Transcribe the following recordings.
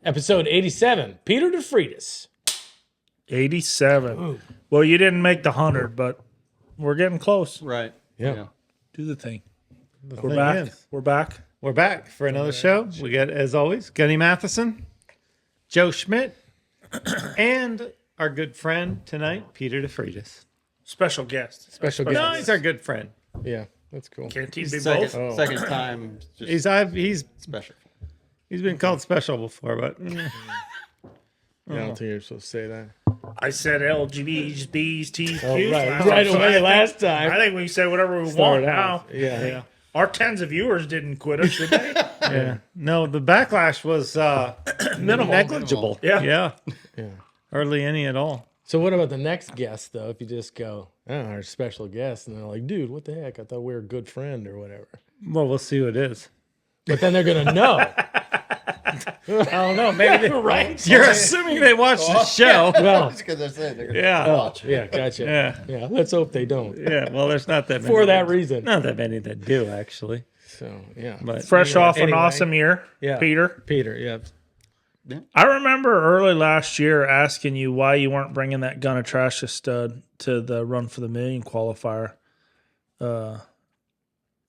Episode 87, Peter DeFreitas. 87. Ooh. Well, you didn't make the 100, but we're getting close. Right. Yeah. Do the thing. The We're thing back. is, We're back. we're back for another show. We got, as always, Gunny Matheson, Joe Schmidt, and our good friend tonight, Peter DeFreitas. Special guest. Special No, guest. he's our good friend. Yeah, that's cool. Can't he be Second, both? second time. Just He's special. been called special before, but Yeah, I don't think you're supposed to say that. I said LGBTs, B's, T's, Oh, Q's. right away last I time. think we can say whatever we want Start now. out. Yeah. Our tens of viewers didn't quit us, did they? yeah. No, the backlash was negligible. Yeah. Yeah. Yeah. Hardly any at all. So what about the next guest, though? If you just go, our special guest, and they're like, dude, what the heck? I thought we were a good friend or whatever. Well, we'll see who it is. But then they're going to know. I don't know. Maybe they, Right? You're assuming they watched the show. Well, Because I said they're gonna Yeah. oh, yeah, gotcha. Yeah. Yeah, let's hope they don't. Yeah. Well, there's not that many. For that reason. Not that many that do, actually. So, yeah. But Fresh off an Anyway. awesome year, Yeah. Peter. Peter, yeah. I remember early last year asking you why you weren't bringing that Gun of Trash stud to the Run for the Million qualifier,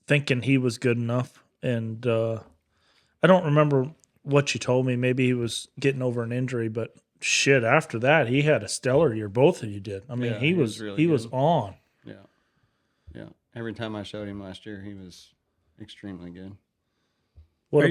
thinking he was good enough. And I don't remember what you told me. Maybe he was getting over an injury, but shit, after that, he had a stellar year. Both of you did. I mean, Yeah, he was really he was good. on. Yeah. Yeah. Every time I showed him last year, he was extremely good. What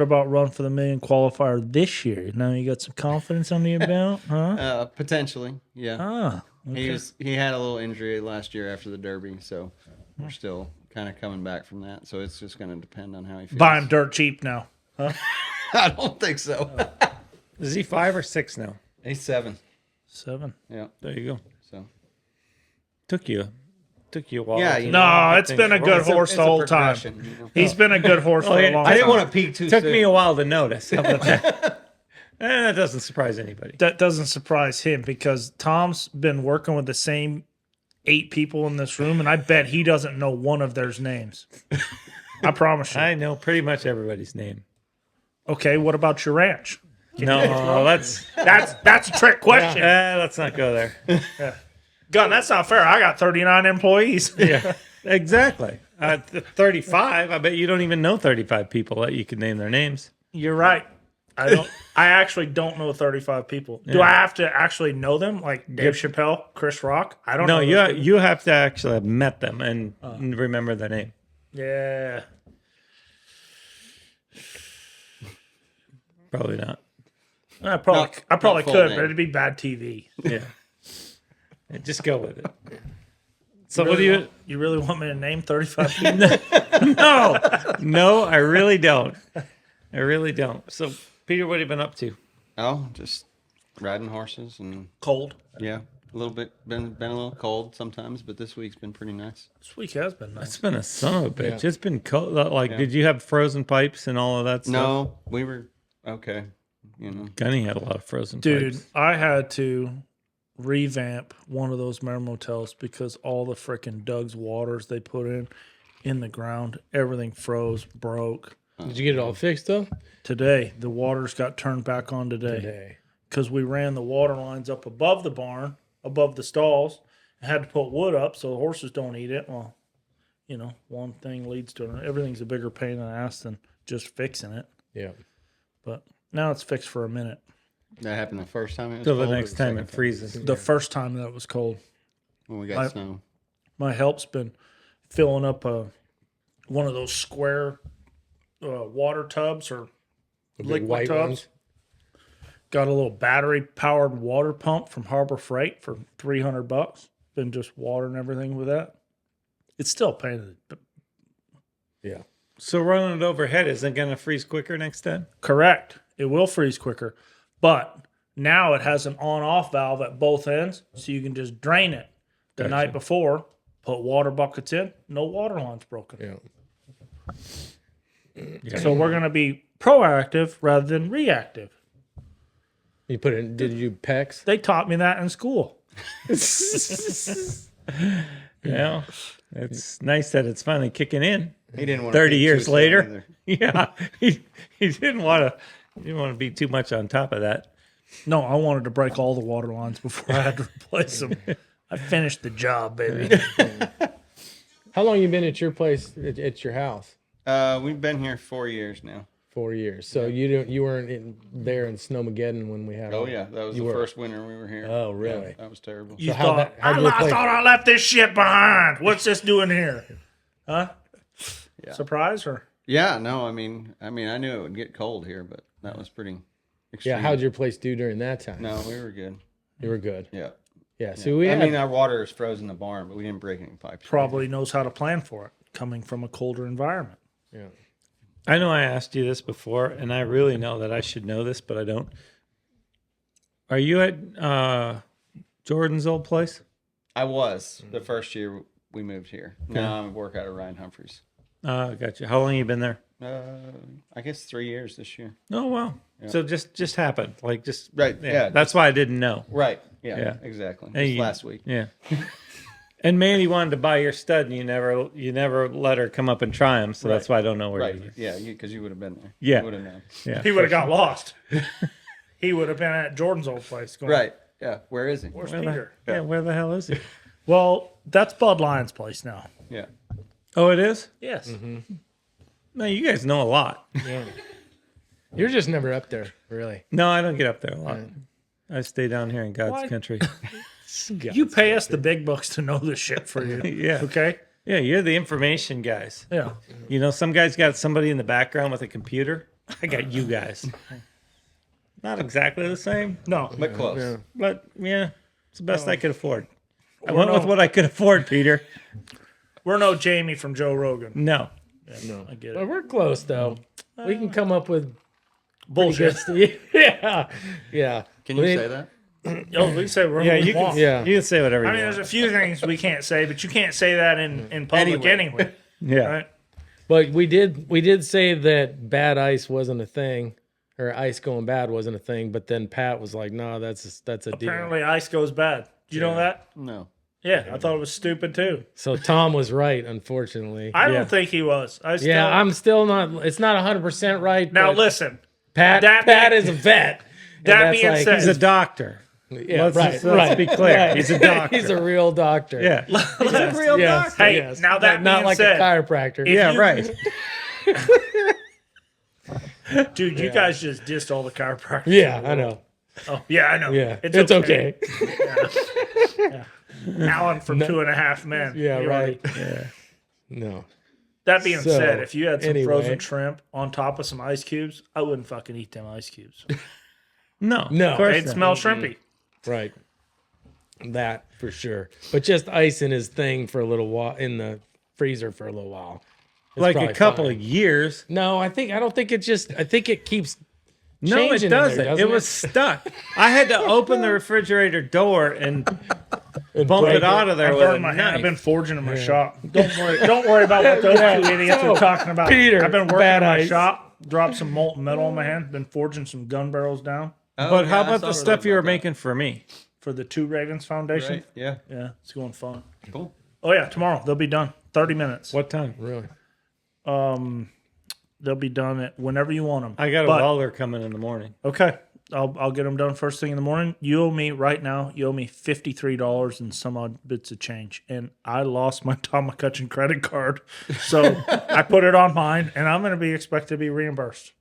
about Run for the Million qualifier this year? Now you got some confidence under your belt, huh? Potentially, yeah. Ah, okay. He had a little injury last year after the Derby, so we're still kind of coming back from that. So it's just going to depend on how he feels. Buy him dirt cheap now. I don't think so. is he 5 or 6 now? He's 7. 7. Yeah. There you go. So Took you a while. yeah, you No, know, it's been a good it's a- horse it's the a whole time. progression, you know. He's been a good horse for a long time. I didn't want to peak too Took soon. me a while to notice. How about that? That doesn't surprise anybody. That doesn't surprise him because Tom's been working with the same 8 people in this room, and I bet he doesn't know one of their names. I promise you. I know pretty much everybody's name. Okay, what about your ranch? No, let's That's a trick question. let's not go there. Gun, that's not fair. I got 39 employees. Yeah, exactly. 35. I bet you don't even know 35 people that you can name their names. You're right. I actually don't know 35 people. Do I have to actually know them? Like Dave Chappelle, Chris Rock? I don't No, know. those people. you have to actually have met them and remember their name. Yeah. Probably not. I probably Not could, full but name. it'd be bad TV. Yeah. Just go with it. So what do you? You really want me to name 35 people? No, I really don't. I really don't. So Peter, what have you been up to? Oh, just riding horses and Cold. yeah, a little bit been a little cold sometimes, but this week's been pretty nice. This week has been nice. It's been a son of a bitch. Yeah. It's been cold. Like, Yeah. did you have frozen pipes and all of that stuff? No, we were okay. You know, Gunny had a lot of frozen Dude, pipes. I had to revamp one of those Mer motels because all the frickin' Doug's waters they put in the ground, everything froze, broke. Did you get it all fixed, though? Today, the waters got turned back on today because we ran the water lines up above the barn, above the stalls, and had to put wood up so the horses don't eat it. Well, you know, one thing leads to another. Everything's a bigger pain in the ass than just fixing it. Yeah. But now it's fixed for a minute. that happened the first time it was Till the cold or next time second it freezes. The first time that it was cold. when we got snow. My help's been filling up one of those square water tubs or The big liquid white tubs. ones. Got a little battery powered water pump from Harbor Freight for $300. Been just watering everything with that. It's still painted. Yeah. So running it overhead isn't going to freeze quicker next time? Correct. It will freeze quicker, but now it has an on-off valve at both ends, so you can just drain it the night before. Put water buckets in. No water lines broken. Yeah. So we're going to be proactive rather than reactive. You put it. Did you do PEX? They taught me that in school. Yeah. It's nice that it's finally kicking in. He didn't want 30 to years later. Yeah. He didn't want to You don't want to be too much on top of that. No, I wanted to break all the water lines before I had to replace them. I finished the job, baby. How long you been at your place, at your house? We've been here 4 years now. 4 years. So you weren't there in Snowmageddon when we had. Oh yeah, that was the first winter we were here. Oh, really? Yeah, that was terrible. You So thought, how'd I your place- thought I left this shit behind. What's this doing here? Huh? Yeah. Surprise or? Yeah, no, I mean, I knew it would get cold here, but that was pretty extreme. Yeah, how'd your place do during that time? No, we were good. You were good. Yeah. Yeah. So we I had, mean, our water is frozen in the barn, but we didn't break any pipes. Probably knows how to plan for it, coming from a colder environment. yeah. I know I asked you this before, and I really know that I should know this, but I don't. Are you at Jordan's old place? I was the first year we moved here. Now I work out of Ryan Humphreys. Gotcha. How long you been there? I guess 3 years this year. Oh, wow. Yeah. So just happened. Like just Right. Yeah. That's why I didn't know. right. Yeah. Yeah. Exactly. Hey, Just last week. Yeah. And Mandy wanted to buy your stud, and you never let her come up and try them. So that's why I don't know where. Right. You Yeah. Because you would have been there. Yeah. You would have known. Yeah. He would have got lost. He would have been at Jordan's old place. Going, Right. Yeah. Where is he? Where's Where Peter? yeah. Where the hell is he? Well, that's Bud Lyon's place now. Yeah. Oh, it is. Yes. No, you guys know a lot. Yeah. You're just never up there, really. No, I don't get up there a lot. I stay down here in God's Why? country. You pay us the big bucks to know this shit for you. Yeah. Okay? Yeah, you're the information guys. Yeah. You know, some guys got somebody in the background with a computer. I got you guys. Not exactly the same, No. But close. Yeah. but yeah, it's the best I could afford. I We're went with no- what I could afford, Peter. We're no Jamie from Joe Rogan. No. No. I get But it. we're close, though. We can come up with Bullshit. yeah. Yeah. Can you We- say that? Oh, we say whatever Yeah, we you want. can. Yeah. You can say whatever you I mean, there's want. a few things we can't say, but you can't say that in public anyway. Yeah. Right? But we did say that bad ice wasn't a thing, or ice going bad wasn't a thing. But then Pat was like, "No, that's a deal." Apparently, ice goes bad. Did you know that? No. Yeah, I thought it was stupid too. So Tom was right, unfortunately. I Yeah. don't think he was. I still, Yeah, I'm still not. It's not 100% right. now but listen. Pat that Pat being- is a vet. And that that's being said- He's a doctor. yeah, let's be clear. He's a doctor. He's a real doctor. Yeah. He's a real Yes, doctor. Hey, yes. now that not being like said, a chiropractor. if Yeah, you- right. Dude, you guys just dissed all the chiropractors. Yeah, I know. Oh, yeah, I know. Yeah, it's okay. Alan from 2.5 Men. Yeah, You right. already- No. That being So, said, if you had some anyway. frozen shrimp on top of some ice cubes, I wouldn't fucking eat them ice cubes. No. No. Of course They'd not. smell shrimpy. Right. That for sure. But just icing his thing for a little while in the freezer for a little while. is Like a probably couple fine. of years. No, I don't think it just. I think it keeps. No, it changing in there, doesn't. doesn't It was stuck. I had to open the refrigerator door and And bump break it out of I there with burned a my hand. I've knife. been forging in my shop. Don't worry about what those two idiots So, are talking about. Peter, I've been working bad in my ice. shop, dropped some molten metal on my hand, been forging some gun barrels down Oh, But yeah, how I about saw the her stuff talk you were about that. making for me? for the Two Ravens Foundation. Right. Yeah. Yeah, it's going fun. Cool. Oh yeah, tomorrow they'll be done. 30 minutes. What time? Really. They'll be done at whenever you want them. I got a But- welder coming in the morning. Okay, I'll get them done first thing in the morning. You owe me right now. You owe me $53 and some odd bits of change, and I lost my Tom McCutcheon credit card, so I put it on mine, and I'm going to be expected to be reimbursed.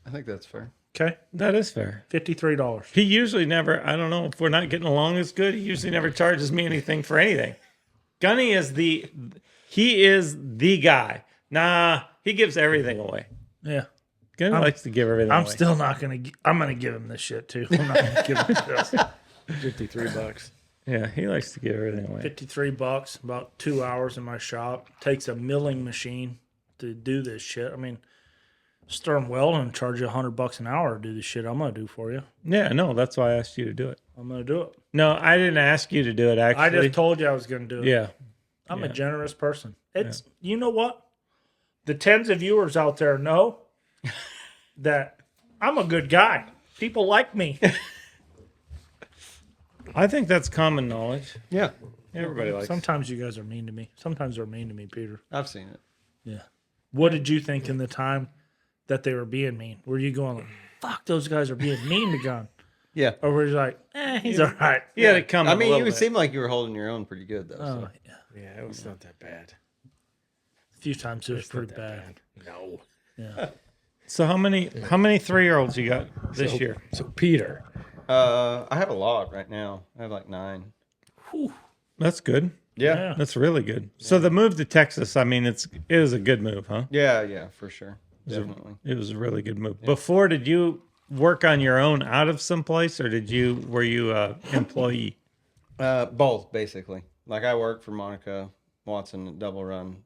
I think that's fair. Okay, That is fair. $53. He usually never, I don't know if we're not getting along as good, he usually never charges me anything for anything. Gunny is he is the guy. Nah, he gives everything away. Yeah, Gunny likes to give everything I'm away. still not going to. I'm going to give him this shit too. I'm not going to give him this. $53. Yeah, he likes to give everything away. $53, about 2 hours in my shop. Takes a milling machine to do this shit. I mean, Sturm Welding and charge you $100 an hour to do the shit I'm gonna do for you. Yeah, no, that's why I asked you to do it. I'm gonna do it. No, I didn't ask you to do it, actually. I just told you I was gonna do it. Yeah. I'm a generous person. It's you know what? The tens of viewers out there know that I'm a good guy. People like me. I think that's common knowledge. Yeah. Everybody likes Sometimes you guys are mean to me. Sometimes they're mean to me, Peter. I've seen it. Yeah. What did you think in the time that they were being mean? Were you going like, fuck, those guys are being mean to Gun? Yeah. Or were you like, he's all right? You had to come. I a mean, little you bit. seem like you were holding your own pretty good though. Oh, So. yeah. Yeah, it was not that bad. A few times it was It's not pretty that bad. No. Yeah. So how many 3-year-olds you got this year? So Peter, I have a lot right now. I have like 9. That's good. Yeah. That's really good. So the move to Texas, I mean, it is a good move, huh? Yeah, for sure. Definitely. It was a really good move. Before, did you work on your own out of someplace, or were you a employee? Both basically. Like I worked for Monica Watson at Double Run,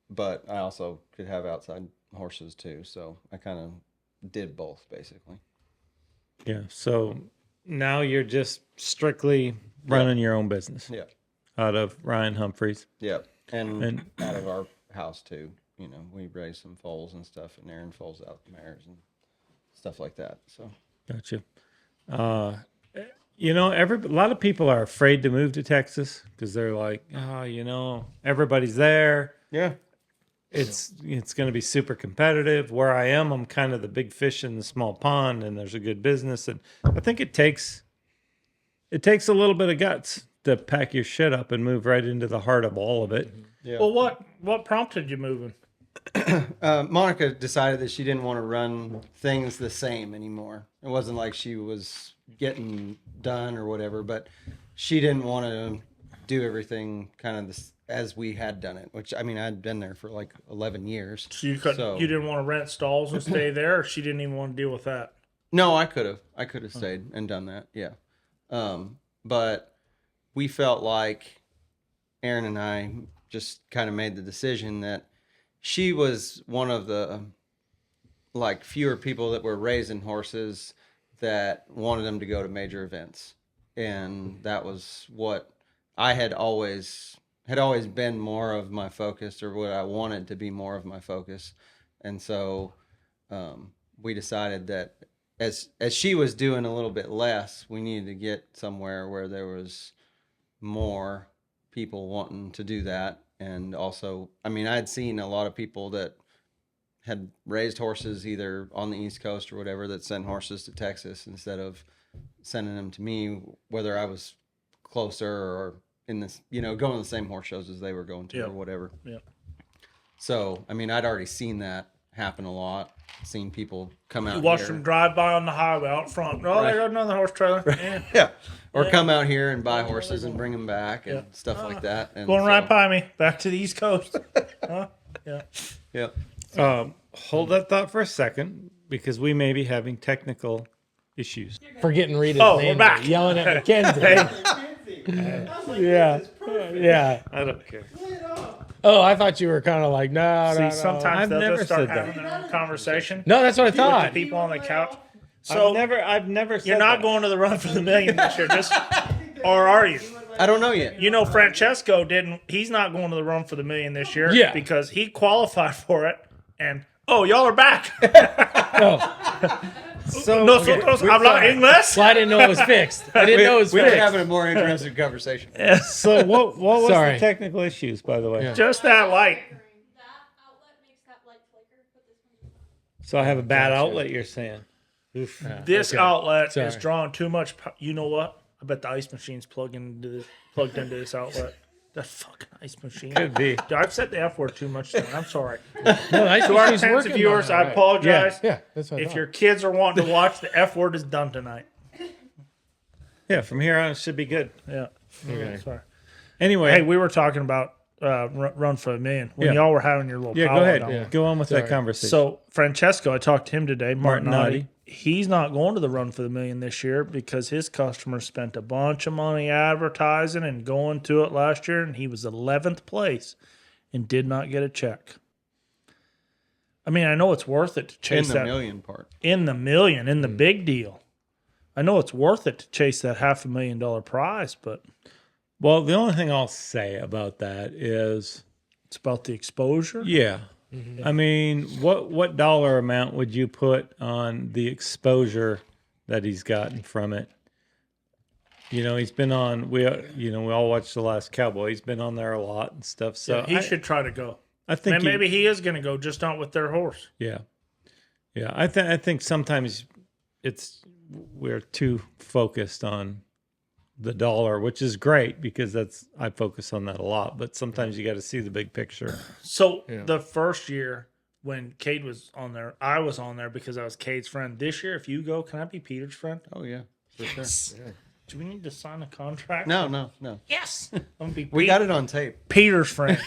but I also could have outside horses too. So I kind of did both basically. Yeah. So now you're just strictly running your own business Yeah. out of Ryan Humphreys. Yeah. And out of our house too. You know, we raise some foals and stuff, and Aaron foals out the mares and stuff like that. So Gotcha. You know, a lot of people are afraid to move to Texas because they're like, everybody's there. yeah. It's going to be super competitive. Where I am, I'm kind of the big fish in the small pond, and there's a good business. And I think it takes a little bit of guts to pack your shit up and move right into the heart of all of it. Yeah. Well, what prompted you moving? Monica decided that she didn't want to run things the same anymore. It wasn't like she was getting done or whatever, but she didn't want to do everything kind of as we had done it, which I mean, I'd been there for like 11 years. So you didn't want to rent stalls and stay there, or she didn't even want to deal with that? No, I could have stayed and done that. Yeah. But we felt like Aaron and I just kind of made the decision that she was one of the like fewer people that were raising horses that wanted them to go to major events. And that was what I had always been more of my focus, or what I wanted to be more of my focus. And so we decided that as she was doing a little bit less, we needed to get somewhere where there was more people wanting to do that. And also, I mean, I'd seen a lot of people that had raised horses either on the East Coast or whatever that sent horses to Texas instead of sending them to me, whether I was closer or in this, going to the same horse shows as they were going to or whatever. Yeah. So, I mean, I'd already seen that happen a lot. Seen people come out. You watched here. them drive by on the highway out front. Oh, there goes another horse trailer. Yeah. Yeah. Or come out here and buy horses and bring them back and stuff like that. And Going right by me, back to the East Coast. Huh? Yeah. Yeah. Hold that thought for a second, because we may be having technical issues. forgetting Rita's Oh, name, we're back. yelling at Mackenzie. yeah. I don't care. Oh, I thought you were kind of like, no, See, no, no. sometimes I've they'll never just start said that. having their own conversation. No, that's what I With the thought. people on the couch. So I've never said you're not that. going to the Run for the Million this year, or are you? I don't know yet. You know, Francesco didn't. He's not going to the Run for the Million this year. Yeah. Because he qualified for it, and y'all are back. So Nosotros habla inglés. Well, I didn't know it was fixed. I didn't know it was We were fixed. having a more interesting conversation. So what was Sorry. the technical issues, by the way? Yeah. Just that light. That outlet makes that light flicker, but this one's not. So I have a bad outlet, you're saying? Oof. This Okay. outlet is Sorry. drawing too much. You know what? I bet the ice machine's plugged into this outlet. That fucking ice machine. Could be. Dude, I've said the F word too much tonight. I'm sorry. No, I To our tens of viewers, I apologize. Yeah, that's what I If thought. your kids are wanting to watch, the F word is done tonight. Yeah, from here on it should be good. Yeah. Okay. Sorry. Anyway, Hey, we were talking about Run for a Million when Yeah. y'all were having your little yeah, powwow go ahead. down there. Go on with Sorry. that conversation. So Francesco, I talked to him today, Martinotti. Martinotti. He's not going to the Run for the Million this year because his customers spent a bunch of money advertising and going to it last year, and he was 11th place and did not get a check. I mean, I know it's worth it to In chase the that million part. in the million, in the big deal. I know it's worth it to chase that $500,000 prize, but well, the only thing I'll say about that is, it's about the exposure. yeah. I mean, what dollar amount would you put on the exposure that he's gotten from it? You know, he's been on. We all watched The Last Cowboy. He's been on there a lot and stuff. So He should try to go. I think And maybe he is going to go, just not with their horse. yeah. Yeah, I think sometimes we're too focused on the dollar, which is great because I focus on that a lot. But sometimes you got to see the big picture. So the first year when Cade was on there, I was on there because I was Cade's friend. This year, if you go, can I be Peter's friend? Oh yeah, for sure. Yeah. Do we need to sign a contract? No. Yes. I'm gonna be We got it on tape. Peter's friend.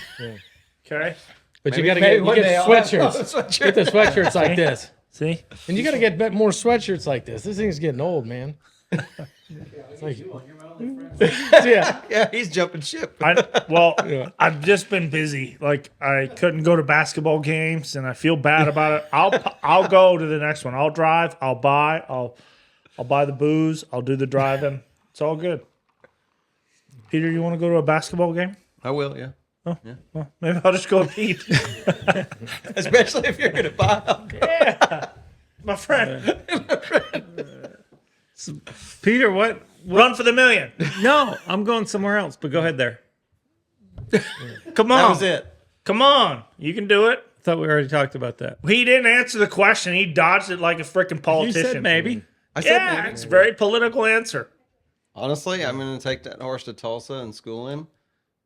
Okay. But you Maybe- got to maybe get, one you day get I'll have sweatshirts. Get the sweatshirts like this. See? And you got to get more sweatshirts like this. This thing's getting old, man. It's like, yeah. Yeah, he's jumping ship. I've just been busy. Like I couldn't go to basketball games, and I feel bad about it. I'll go to the next one. I'll drive. I'll buy the booze. I'll do the driving. It's all good. Peter, you want to go to a basketball game? I will. Yeah. Well, maybe I'll just go with Pete. Especially if you're gonna buy them. Yeah, my friend. Peter, what? Run for the million. No, I'm going somewhere else. But go ahead there. Come on. That was it. Come on. You can do it. I thought we already talked about that. He didn't answer the question. He dodged it like a freaking You politician. said maybe. I said Yeah, maybe. it's a very political answer. Honestly, I'm gonna take that horse to Tulsa and school him,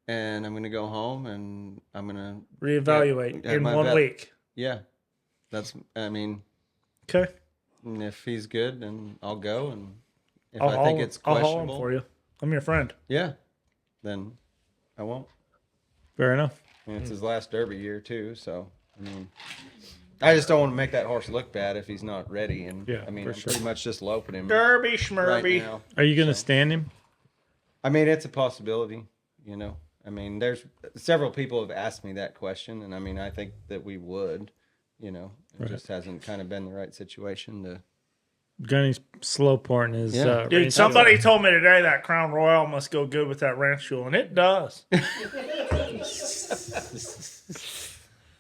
and I'm gonna go home and I'm gonna Reevaluate Yeah, in my 1 bet. week. yeah. That's I mean, Okay. and if he's good, then I'll go, and if I'll I think haul- it's I'll haul him questionable, for you. I'm your friend. yeah, then I won't. Fair enough. And it's his last Derby year too, so I mean, I just don't want to make that horse look bad if he's not ready. And Yeah, I mean, for I'm sure. pretty much just loping him Derby right schmerby. now. Are you going to stand him? I mean, it's a possibility, you know. I mean, there's several people have asked me that question, and I mean, I think that we would, you know. It just hasn't kind of been the right situation to. Gunny's slow pouring his. Yeah. Dude, range somebody told me today that Crown Royal must go good with that ranch fuel, and it does.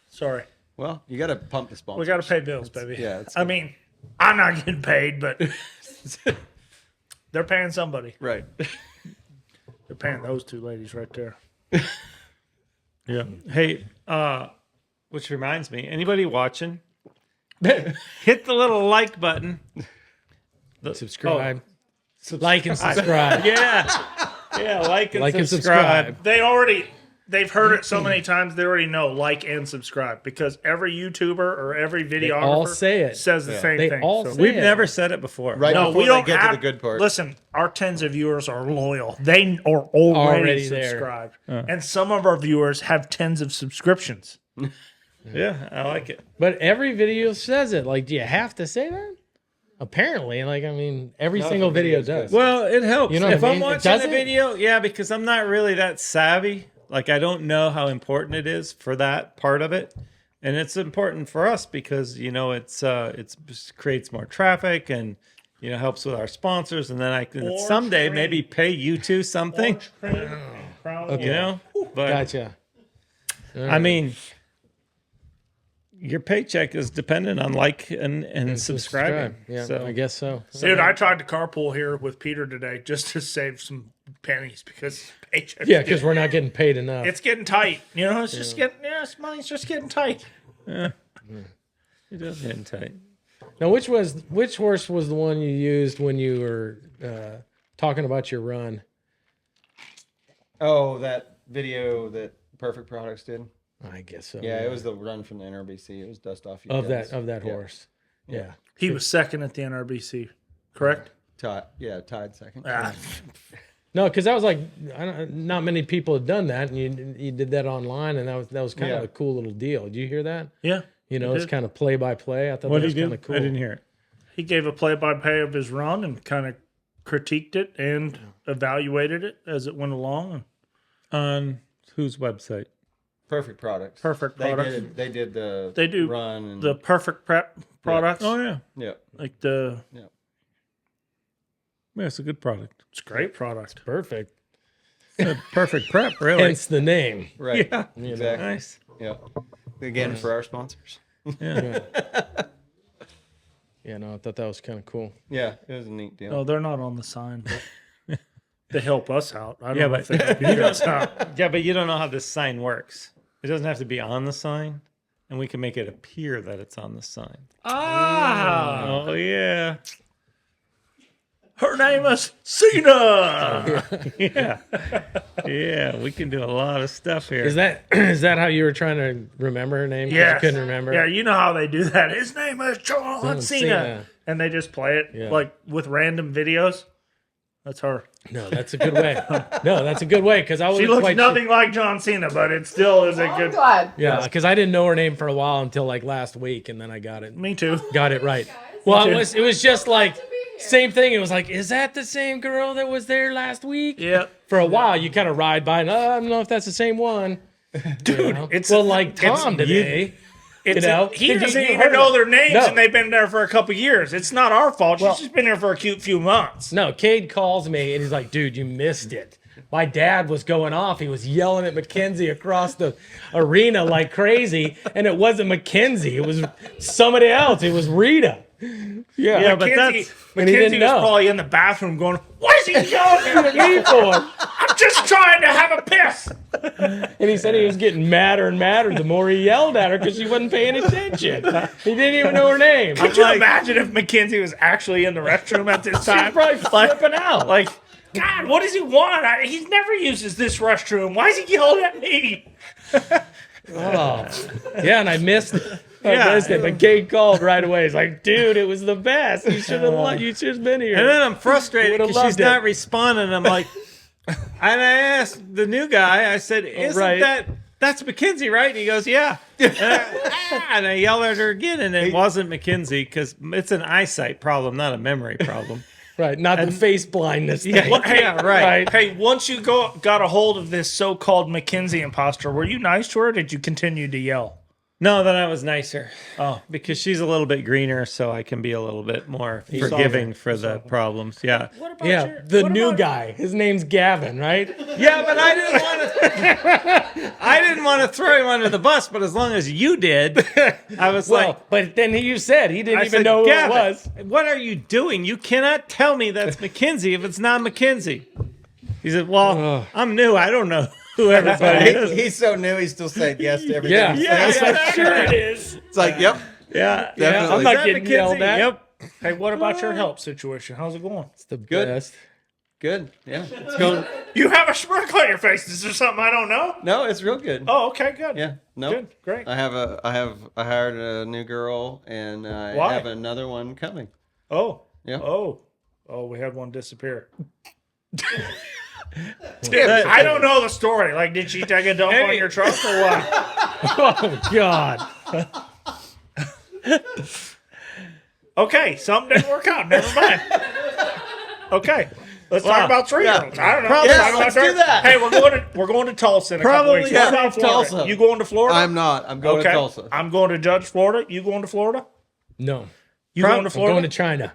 Sorry. Well, you got to pump the sponsors. We got to pay bills, baby. yeah, it's I good. mean, I'm not getting paid, but they're paying somebody. Right. They're paying those two ladies right there. Yeah. Hey, which reminds me, anybody watching, hit the little like button. Subscribe. Like and subscribe. Yeah. Yeah, like and Like and subscribe. subscribe. They've heard it so many times, they already know like and subscribe because every YouTuber or every videographer all say it. says the same They thing. all So- say We've it. never said it before. Right No, before we don't they get have, to the good part. Listen, our tens of viewers are loyal. They are already Already there. subscribed. And some of our viewers have tens of subscriptions. Yeah, I like it. But every video says it. Like, do you have to say that? Apparently, like, I mean, every Not if single the video video's good. does. Well, it helps. You know what If I I'm mean? watching Does the it? video, yeah, because I'm not really that savvy. Like, I don't know how important it is for that part of it. And it's important for us because, you know, it's just creates more traffic and, you know, helps with our sponsors. And then I can Orange someday cream. maybe pay you two something, Orange cream, Crown Okay. you know? But Gotcha. I mean, your paycheck is dependent on like and subscribing. Yeah, So I guess so. Dude, I tried to carpool here with Peter today just to save some pennies because paycheck. Yeah, because we're not getting paid enough. it's getting tight. You know, it's just getting money's just getting tight. it does get tight. Now, which horse was the one you used when you were talking about your run? Oh, that video that Perfect Products did. I guess so. Yeah, it was the run from the NRBC. It was dust off your of guns. that Yeah. horse. Yeah. He was second at the NRBC, correct? Tied second. Ah, No, because that was like not many people had done that, and you did that online, and that was kind of Yeah. a cool little deal. Did you hear that? yeah. You know, I it's did. kind of play by play. I thought What that did was he do? kind of cool. I didn't hear it. He gave a play-by-play of his run and kind of critiqued it and evaluated it as it went along. On whose website? Perfect Products. Perfect They Products. They did the They do run and The Perfect Prep products, Oh yeah, yeah. like the yeah, it's a good product. it's a great product. Perfect. Perfect prep, really. Hence the name. Right. Yeah, Exactly. nice. Yeah. Again for our sponsors. Yeah, Yeah, no, I thought that was kind of cool. Yeah, it was a neat deal. No, they're not on the sign, but they help us out. I don't Yeah, know but- if they help you guys out. yeah, but you don't know how this sign works. It doesn't have to be on the sign, and we can make it appear that it's on the sign. Ah, Oh yeah. her name is Cena. Yeah. Yeah, we can do a lot of stuff here. Is that how you were trying to remember her name? 'Cause Yes. you couldn't remember. Yeah, you know how they do that. His name is John John Cena. Cena. And they just play it Yeah. like with random videos. That's her. No, that's a good way. No, that's a good way because I was She looks quite nothing like John Cena, but it still is a I'm good. glad. Yeah, because I didn't know her name for a while until like last week, and then I got it Me too. right. Well, too. it was just like be here. same thing. It was like, is that the same girl that was there last week? Yep. For a while, you kind of ride by, and I don't know if that's the same one. Dude, know? it's Well, like Tom today. It's know? he Did doesn't you even heard know it? their names, No. and they've been there for a couple years. It's not our fault. She's just been here for a cute few months. No, Cade calls me and he's like, dude, you missed it. My dad was going off. He was yelling at Mackenzie across the arena like crazy. And it wasn't Mackenzie. It was somebody else. It was Rita. Yeah, but Mackenzie, and he Mackenzie didn't was know. probably in the bathroom going, "What is he yelling at me Me for. I'm just trying to have a piss." And he said he was getting madder and madder the more he yelled at her because she wasn't paying attention. He didn't even know her name. Could you imagine if Mackenzie was actually in the restroom at this time? Probably flipping out. Like, God, what does he want? He never uses this restroom. Why is he yelling at me? Oh, yeah, and I missed it. Yeah. I missed it. But Kate called right away. He's like, dude, it was the best. You should have been here. And then I'm frustrated Would've because she's loved it. not responding. I'm like, and I asked the new guy, I said, isn't right. that's Mackenzie, right? And he goes, yeah. And I yelled at her again, and it wasn't Mackenzie because it's an eyesight problem, not a memory problem. Right, not the face blindness thing. Yeah, right. Hey, once you got a hold of this so-called Mackenzie imposter, were you nice to her or did you continue to yell? No, then I was nicer. Oh, because she's a little bit greener, so I can be a little bit more forgiving for the problems. Yeah. What about Yeah, the new guy. His name's Gavin, right? Yeah, but I didn't want to. I didn't want to throw him under the bus. But as long as you did, I was like, But then you said he didn't I even said, know who Gavin, it was. what are you doing? You cannot tell me that's Mackenzie if it's not Mackenzie. He said, "Well, I'm new. I don't know who everybody is." He's so new. He still said yes to everything. Yeah, he yeah, says. I'm sure it is. It's like, yep. Yeah, Definitely. I'm not Is that getting yelled Mackenzie? at. Yep. Hey, what about your help situation? How's it going? It's the Good. best. Good. Yeah. It's going. You have a smirk on your face. Is there something I don't know? No, it's real good. Oh, okay, good. Yeah. No. Good, great. I hired a new girl, and I Why? have another one coming. Oh, Yeah. oh, we had one disappear. I don't know the story. Like, did she take a dump on your truck or what? Oh God. Okay, something didn't work out. Never mind. Okay, let's talk about 3-year-olds. I don't know. Probably- Let's yeah, talk about let's do their- that. Hey, we're going to Tulsa in a couple Probably, weeks. yeah. What about Florida? Tulsa. You going to Florida? I'm not. I'm going to Tulsa. I'm going to Judge Florida. You going to Florida? No. You going to I'm Florida? going to China.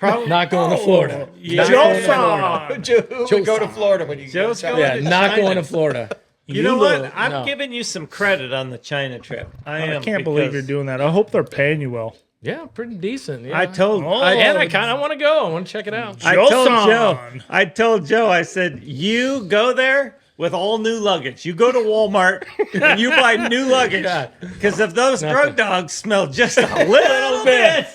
Not going to Florida. Yeah. Joe Go to Florida when you Joe's go. going Yeah, to not China. going to Florida. You know what? will. I'm No. giving you some credit on the China trip. I can't believe you're doing that. I hope they're paying you well. Yeah, pretty decent. Yeah. I told. and I kind of want to go. I want to check it out. I told Joe-san. Joe. I told Joe. I said, "You go there with all new luggage. You go to Walmart and you buy new luggage. Because if those drug dogs smell just a little bit,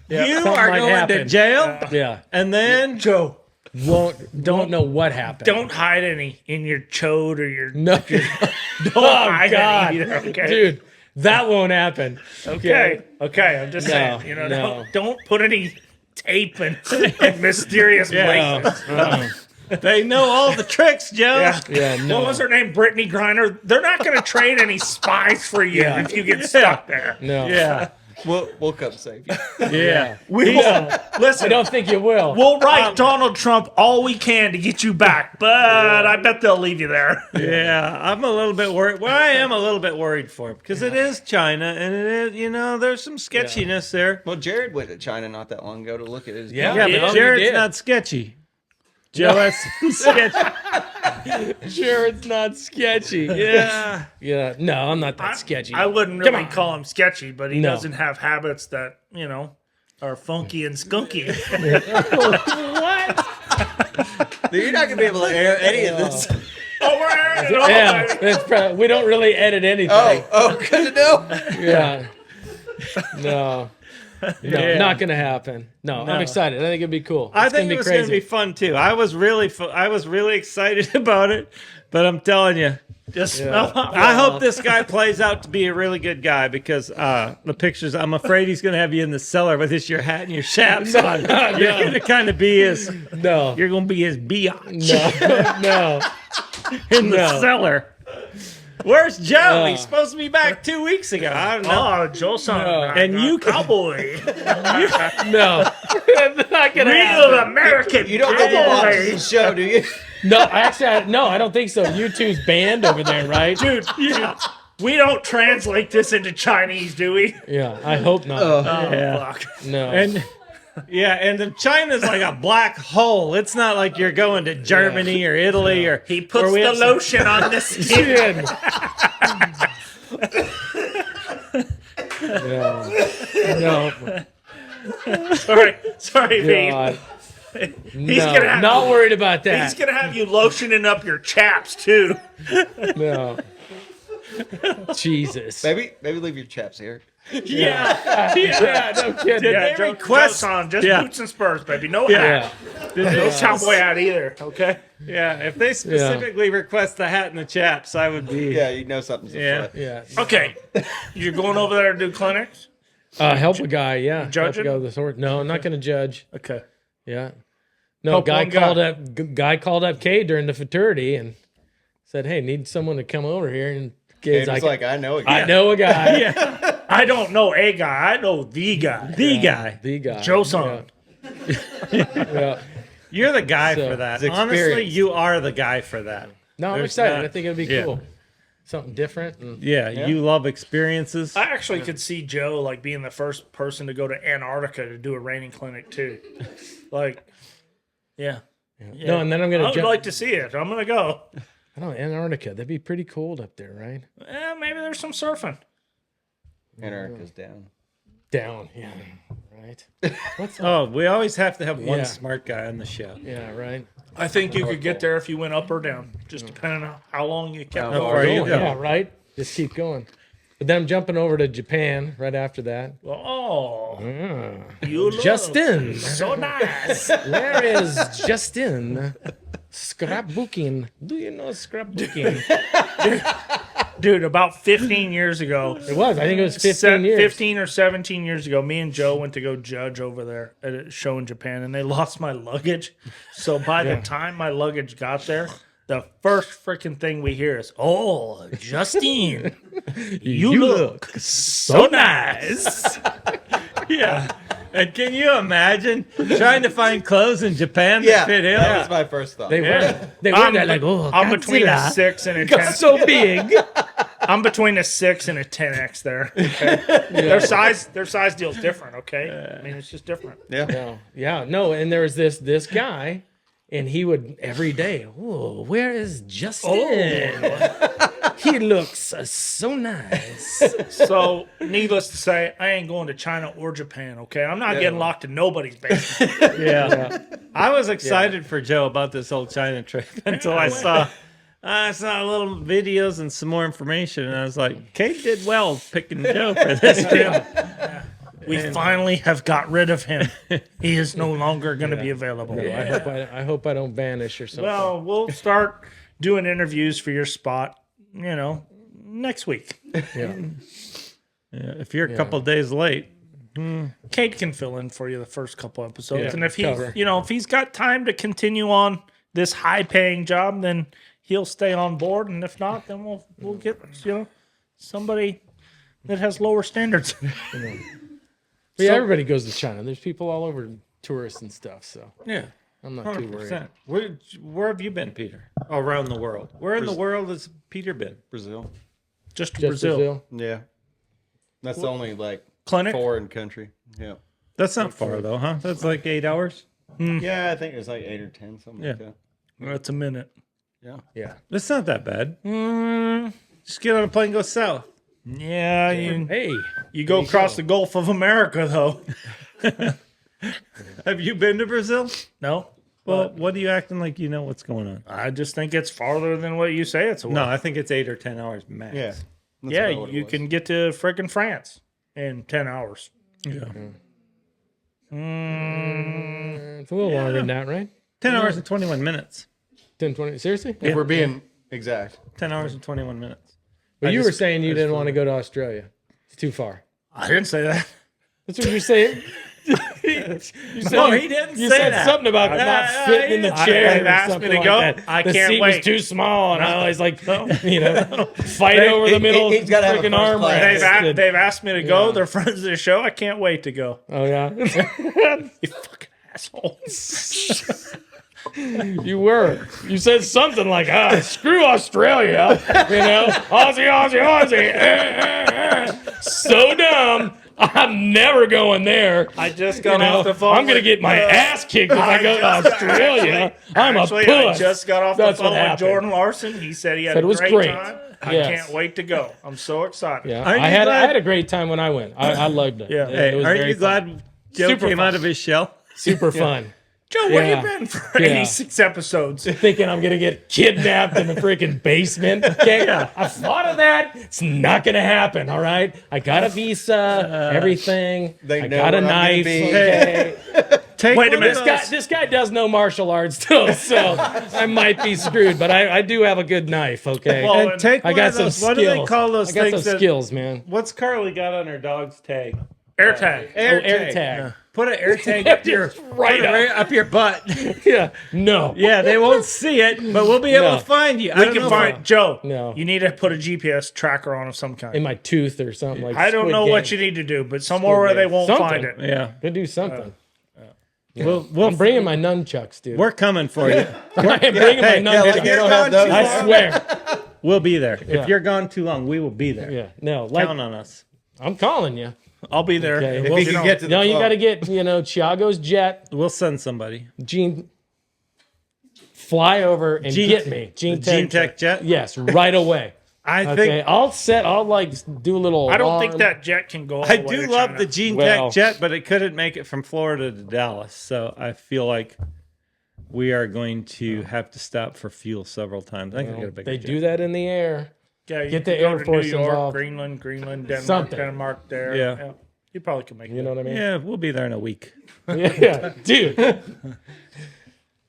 you something are might going to happen. jail. Yeah. And then Joe, Don't know what happened. don't hide any in your chode or your. No. Don't Oh hide God, any either, okay? dude, that won't happen. Okay. I'm just saying. no. Don't put any tape in mysterious places. they know all the tricks, Joe. Yeah. Yeah, no. What was her name? Brittany Griner. They're not going to train any spies for you if you get stuck there. No. Yeah. We'll come save you. Yeah. We will. Listen, I don't think you will. we'll write Donald Trump all we can to get you back, but I bet they'll leave you there. Yeah, I'm a little bit worried. Well, I am a little bit worried for him because it is China, and it is, there's some sketchiness there. Well, Jared went to China not that long ago to look at his. Yeah. Yeah, Yeah, but he Jared's did. not sketchy. Joe, that's sketchy. Sure, it's not sketchy. Yeah. Yeah. No, I'm not that sketchy. I wouldn't Come really on. call him sketchy, but he No. doesn't have habits that, are funky and skunky. What? Dude, you're not gonna be able to air any of this. Oh, we're Yeah, we don't really edit anything. good to know. Yeah. No. No, not gonna happen. No, I'm excited. I think it'd be cool. I It's think gonna it be was crazy. going to be fun too. I was really excited about it, but I'm telling you, I hope this guy plays out to be a really good guy because the pictures. I'm afraid he's going to have you in the cellar with your hat and your chaps on. You're going to kind of be his. No. You're going to be his biatch No. in the cellar. Where's Joe? No. He's supposed to be back 2 weeks ago. I don't know. Oh, Joe-san. And you cowboy. No. It's not gonna Real happen. American. You don't think he watches the show, do you? No, actually, I don't think so. You two's banned over there, right? Dude, we don't translate this into Chinese, do we? Yeah, I hope not. Fuck. No. And then China's like a black hole. It's not like you're going to Germany or Italy or He puts or we the have some- lotion on the skin. No. Sorry, Pete. God. He's No, gonna have not worried about that. He's gonna have you lotioning up your chaps too. No. Jesus. Maybe leave your chaps here. Yeah, no kidding. Yeah, they request- Joe-san, just Yeah. boots and spurs, baby. No Yeah. hat. No cowboy hat either. Okay. Yeah, if they specifically request the hat and the chaps, I would be. Yeah, you know something's afoot. Yeah. Okay. You're going over there to do clinics. Help a guy, yeah. Help a Judging? guy with his horse. No, I'm not going to judge. Okay. Yeah. No, Help guy one guy. called up Kay during the fraternity and said, "Hey, need someone to come over here." And Kate Kay's was like, I know a guy. "I know a guy." I don't know a guy. I know the guy. The guy. The guy. Joe-san. Yeah. You're the guy So, for that. it's Honestly, experience. you are the guy for that. No, I'm There's excited. not- I think it'd be yeah. cool. Something different. And Yeah, you love experiences. I actually could see Joe like being the first person to go to Antarctica to do a reining clinic too. Like, yeah. No, and then I'm I going to would jump. like to see it. I'm gonna go. I don't know, Antarctica. That'd be pretty cold up there, right? Maybe there's some surfing. Antarctica's down. Down. Yeah. Right. Oh, we always have to have one Yeah. smart guy on the show. Yeah. Right. I think you could get there if you went up or down, just depending on how long you kept How going. far you Going, go. yeah. Right. Just keep going. But then I'm jumping over to Japan right after that. Oh, you look Justin. so nice. Where is Justin? Scrapbooking. Do you know scrapbooking? Dude, about 15 years ago, It was. I think it was 15 years. 15 or 17 years ago, me and Joe went to go judge over there at a show in Japan, and they lost my luggage. So by the time my luggage got there, the first freaking thing we hear is, "Oh, Justine, you look so nice." Yeah. And can you imagine trying to find clothes in Japan that Yeah, fit him? that was my first thought. They were. They were there like, oh, I'm between a Godzilla. 6 and a 10. So big. I'm between a 6 and a 10x there. Okay? Their size deal's different. Okay, I mean it's just different. Yeah. No, yeah, no. And there was this guy, and he would every day. Oh, where is Justin? He looks so nice. So, needless to say, I ain't going to China or Japan. Okay, I'm not getting locked in nobody's basement. Yeah. I was excited for Joe about this whole China trip until I saw little videos and some more information, and I was like, Kate did well picking Joe for this trip. We finally have got rid of him. He is no longer going to be available. I hope I don't vanish or something. Well, we'll start doing interviews for your spot, next week. Yeah. If you're a couple days late, Kate can fill in for you the first couple episodes, Yeah, and if cover. if he's got time to continue on this high-paying job, then he'll stay on board, and if not, then we'll get somebody that has lower standards. But yeah, everybody goes to China. There's people all over, tourists and stuff. So yeah. I'm not too worried. 100%. Where have you been, Peter? Around the world. Where in the world has Peter been? Brazil. Just Just Brazil. Yeah. That's the only Clinic. foreign country. Yeah. That's not far though, huh? That's like 8 hours. Yeah, I think it was like 8 or 10, something like Yeah. that. That's a minute. Yeah. Yeah. That's not that bad. Just get on a plane and go south. Yeah, Hey. you go across the Gulf of America, though. Have you been to Brazil? No, Well, what are you acting like you know what's going on? I just think it's farther than what you say it's away. No, I think it's 8 or 10 hours max. Yeah. That's Yeah, about what it you was. can get to freaking France in 10 hours. Yeah. It's a little longer than that, right? 10 hours and 21 minutes. 10, 20. Seriously? If we're being exact. 10 hours and 21 minutes. But I you just- were saying you didn't want to go to Australia. It's too far. I didn't say that. That's what you're saying. You said, No, he didn't you say said that. something about not fitting in the chair. They've or asked me something to like go. that. I the can't seat wait. was too small, and I was like, fight over the middle. he's gotta have a freaking first arm class. rest. They've asked me to go. Yeah. They're friends of the show. I can't wait to go. Oh yeah, You fucking asshole. you were. You said something like, screw Australia. Aussie. So dumb. I'm never going there. I just got off the phone. I'm gonna get my ass kicked if I go to Australia. I'm a Actually, puss. I just got off That's the what phone with happened. Jordan Larson. He said he had Said a it was great great. time. I Yes. can't wait to go. I'm so excited. Yeah, Aren't I you had glad- a great time when I went. I loved it. Yeah. It was Aren't very you fun. glad Joe Super came fun. out of his shell? Super fun. Joe, where Yeah. you been for Yeah. 86 episodes? Thinking I'm gonna get kidnapped in the freaking basement. Okay, I thought of that. It's not gonna happen. All right, I got a visa, everything. They I know got a where I'm gonna knife. be. Okay. Take Wait a one minute. of This guy does know martial arts too, so I might be screwed. But I do have a good knife. Okay, Well, And take I one got of some those. skills. What do they call those I got things? some that- skills, man. What's Carly got on her dog's tag? AirTag. Air tag. Put an air tag up your Right put it right up your butt. Yeah. No. Yeah, they won't see it, but we'll be able No. to find you. We can find Joe. No. You need to put a GPS tracker on of some kind. In my tooth or something like. I don't Squid know Game. what you need to do, but somewhere where they won't Something. find it. Yeah, Gonna do something. we'll I'm bringing my nunchucks, dude. we're coming for you. I'm bringing my hey, nunchucks. like they don't have those. I swear. We'll be there. Yeah. If you're gone too long, we will be there. Yeah. No. Like Count on us. I'm calling you. I'll be there. Okay. And If we'll- If you can get to the No, you phone. got to get Thiago's jet. We'll send somebody. Gene, fly over and get me. Gene Tech jet. Yes, right away. I Okay, think I'll like do a little. I don't think alarm. that jet can go all I the way do to love China. the Gene Well- Tech jet, but it couldn't make it from Florida to Dallas. So I feel like we are going to have to stop for fuel several times. I think I got a bigger They jet. do that in the air. Yeah, you Get could the go Air to Force New York, involved. Greenland, Denmark, Something. Denmark there. Yeah. You probably can make it. You know what I mean? Yeah, we'll be there in a week. Yeah, dude.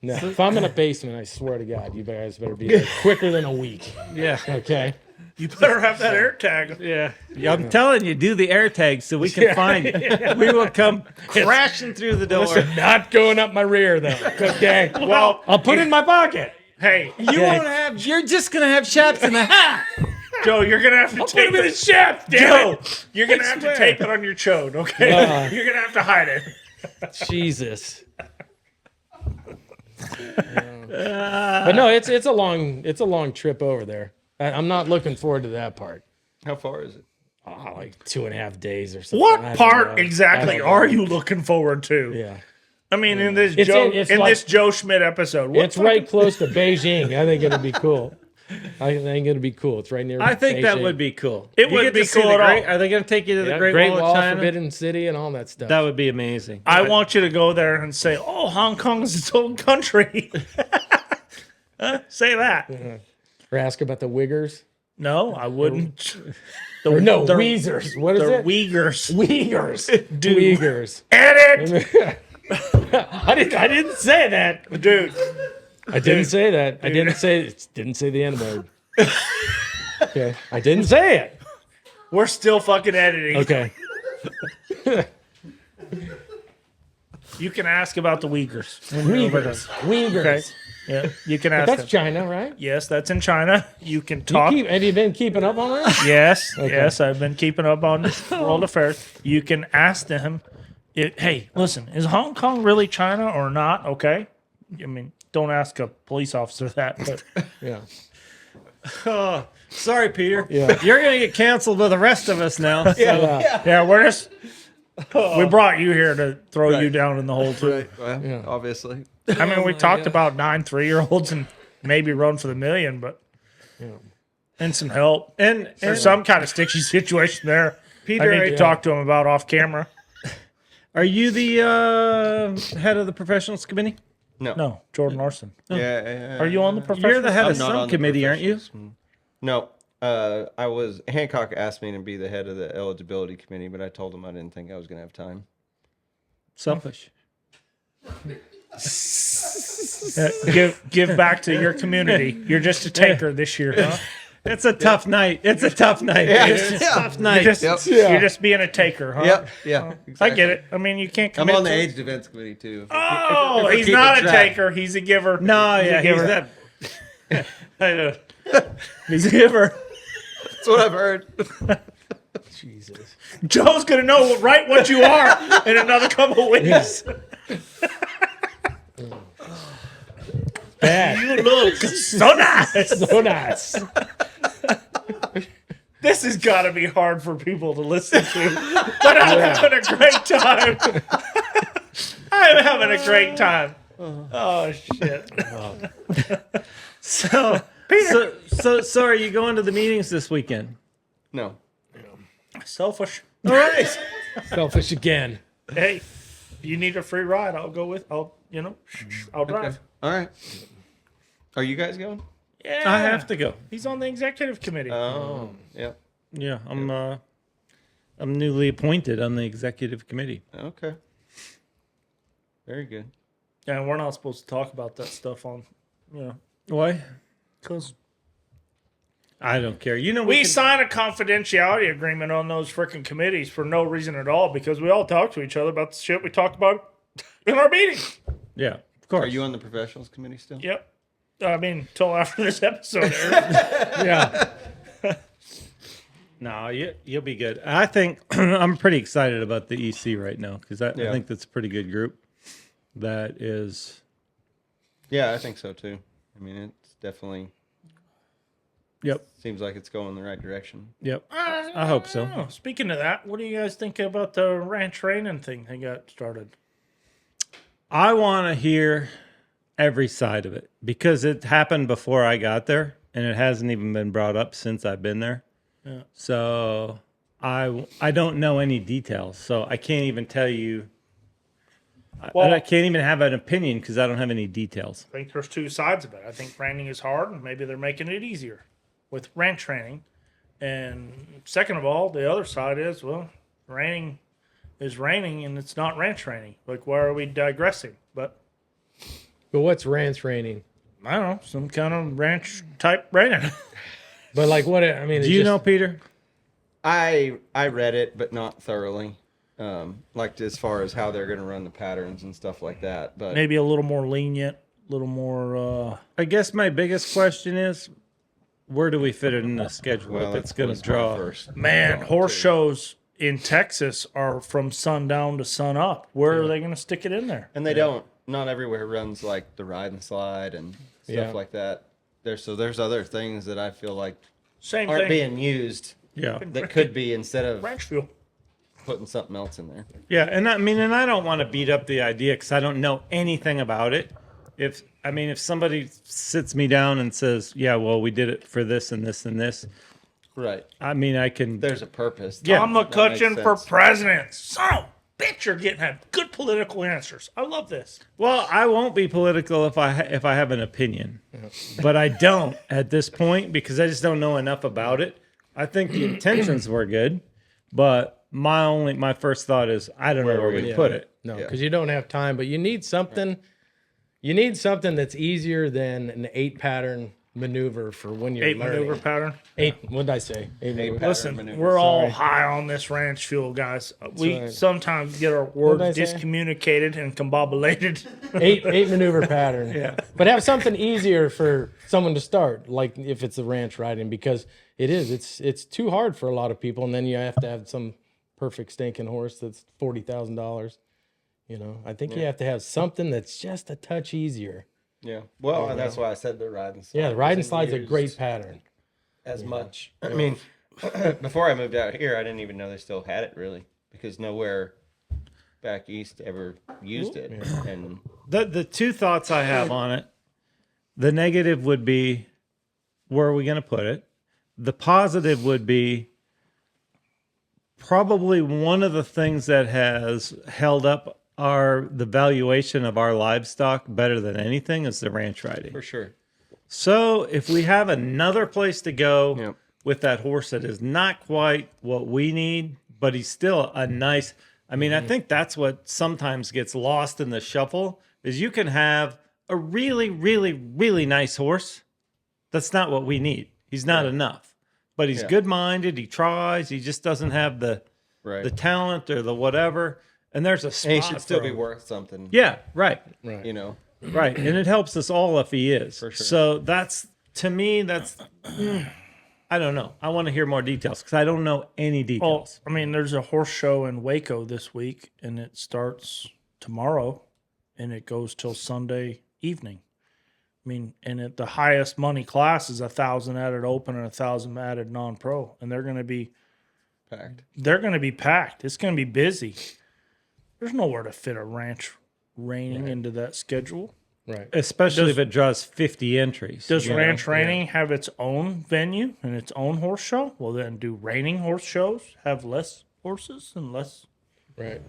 No, if I'm in a basement, I swear to God, you guys better be there quicker than a week. Yeah. Okay. You better have that air tag. Yeah. I'm telling you, do the air tag so we can find you. We will come crashing through the door. Not going up my rear though. Okay. Well, I'll put it in my pocket. hey, You won't have. You're just gonna have chaps in the hat. Joe, you're gonna have to Put take him in the it. shaft, damn Joe, it. you're gonna have to tape it on your chode, okay? You're gonna have to hide it. Jesus. But no, it's a long trip over there. I'm not looking forward to that part. How far is it? Oh, like 2.5 days or something. I What don't part know. exactly I don't are know. you looking forward to? Yeah. I mean, in this It's Joe, it's in like- this Joe Schmidt episode, what It's right close to Beijing. I think it'll be cool. I think it'll be cool. It's right near. I think that Beijing. would be cool. It You would get be to see cool the at all. Great- Are they going to take you to the Yeah, Great, Wall, of China? Forbidden City, and all that stuff. That would be amazing. I want you to go there and say, "Oh, Hong Kong is its own country." Huh? Say that. or ask about the Wiggers. No, I wouldn't. Or no, the- Weezers. What is The it? Uyghurs. Uyghurs. Dude. Uyghurs. Edit, I didn't say that. dude. I didn't say that. I didn't say the N word. Okay. I didn't say it. We're still fucking editing. Okay. You can ask about the Uyghurs. when you're over there. Uyghurs. Okay. Yeah, you can ask That's them. China, right? Yes, that's in China. You can talk. Have you been keeping up on that? Yes, yes, I've been keeping up on world affairs. You can ask them, hey, listen, is Hong Kong really China or not? Okay. I mean, don't ask a police officer that, but Yeah. Oh, sorry, Peter. Yeah. You're going to get canceled with the rest of us now. So. yeah, we're just, we brought you here to throw you down in the hole too. Well, Yeah. obviously. I mean, we talked about 9 3-year-olds and maybe run for the million, but and some help. And There's some kind of sticky situation there. Peter, I need to talk to him about off camera. are you the head of the professionals committee? No, Jordan Larson. Yeah. Are you on the professional? You're the head I'm of not on some the committee, aren't you? professionals. No. Hancock asked me to be the head of the eligibility committee, but I told him I didn't think I was going to have time. Selfish. Give back to your community. You're just a taker this year, huh? It's a tough night. It's a tough night. It's a tough night. You're just being a taker, huh? Yeah. I get it. I mean, you can't I'm commit on the to age defense committee too. Oh, if we're he's keeping not a track. taker. He's a giver. No, He's a yeah, giver. I know. He's a giver. That's what I've heard. Jesus. Joe's gonna know right what you are in another couple of weeks. Bad. You look so nice. So nice. This has got to be hard for people to listen to, but I'm having a great time. I'm having a great time. Oh shit! So are you going to the meetings this weekend? No. Selfish. All right. Selfish again. Hey, if you need a free ride, I'll go with. I'll drive. All right. Are you guys going? Yeah, I have to go. He's on the executive committee. Oh, yeah. Yeah, I'm newly appointed on the executive committee. Okay. Very good. And we're not supposed to talk about that stuff on, Why? because I don't care. You know we can- sign a confidentiality agreement on those freaking committees for no reason at all because we all talk to each other about the shit we talk about in our meetings. Yeah, of course. Are you on the professionals committee still? Yep. I mean, until after this episode airs. Yeah. No, you'll be good. I think I'm pretty excited about the EC right now because I think that's a pretty good group. That is. Yeah, I think so too. I mean, it's definitely Yep. seems like it's going in the right direction. Yep. I hope so. Oh, speaking of that, what do you guys think about the ranch reining thing they got started? I want to hear every side of it because it happened before I got there and it hasn't even been brought up since I've been there. Yeah. So I don't know any details. So I can't even tell you. Well- I can't even have an opinion because I don't have any details. I think there's two sides of it. I think reining is hard, and maybe they're making it easier with ranch reining. And second of all, the other side is, well, reining is reining, and it's not ranch reining. Like, why are we digressing? But what's ranch reining? I don't know, some kind of ranch type reining. But like what? I mean, Do you know, Peter? I read it, but not thoroughly. Like as far as how they're going to run the patterns and stuff like that. But Maybe a little more lenient, a little more. I guess my biggest question is, where do we fit it in the schedule? well, if it's going to draw first. Man, horse shows in Texas are from sundown to sun up. Where are they going to stick it in there? And they don't. Not everywhere runs like the ride and slide and stuff Yeah. like that. There's other things that I feel like Same aren't thing. being used Yeah. that could be instead of Ranch fuel. putting something else in there. Yeah, and I don't want to beat up the idea because I don't know anything about it. If somebody sits me down and says, "Yeah, well, we did it for this and this and this," Right. I can. There's a purpose. Yeah, Tom that McCutcheon makes for sense. president. Son of a bitch, you're getting at good political answers. I love this. Well, I won't be political if I have an opinion, but I don't at this point because I just don't know enough about it. I think the intentions were good, but my first thought is I don't know where we put it. No, Yeah. because you don't have time. But you need something. You need something that's easier than an 8 pattern maneuver for when you're 8 learning. maneuver pattern. 8. What did I say? 8 maneuver. pattern Listen, maneuver. we're all Sorry. high on this ranch fuel, guys. We right. sometimes get our did I words say? discommunicated and combobulated. 8 maneuver pattern. Yeah. But have something easier for someone to start, like if it's a ranch riding, because it's too hard for a lot of people, and then you have to have some perfect stinking horse that's $40,000. You know, I think you have to have something that's just a touch easier. Yeah. Well, and that's why I said the ride and slide. Yeah, the ride and isn't slide's a used great pattern. as much. I mean, before I moved out here, I didn't even know they still had it really because nowhere back east ever used it. And The two thoughts I have on it, the negative would be, where are we going to put it? The positive would be probably one of the things that has held up the valuation of our livestock better than anything is the ranch riding. For sure. So if we have another place to go Yep. with that horse that is not quite what we need, but he's still a nice. I mean, I think that's what sometimes gets lost in the shuffle is you can have a really, really, really nice horse. That's not what we need. He's not enough, but he's Yeah. good-minded. He tries. He just doesn't have the talent or the whatever. And there's a spot And he should still for be him. worth something. Yeah, right. You know. Right. And it helps us all if he is. For sure. So that's, to me, that's, I don't know. I want to hear more details because I don't know any Well, details. I mean, there's a horse show in Waco this week, and it starts tomorrow, and it goes till Sunday evening. I mean, and the highest money class is 1,000 added open and 1,000 added non-pro, and they're going to be Packed. packed. It's going to be busy. There's nowhere to fit a ranch reining into that schedule. Right. Especially if it draws 50 entries. Does you know? ranch reining have its own venue and its own horse show? Well, then do reining horse shows have less horses and less? Right.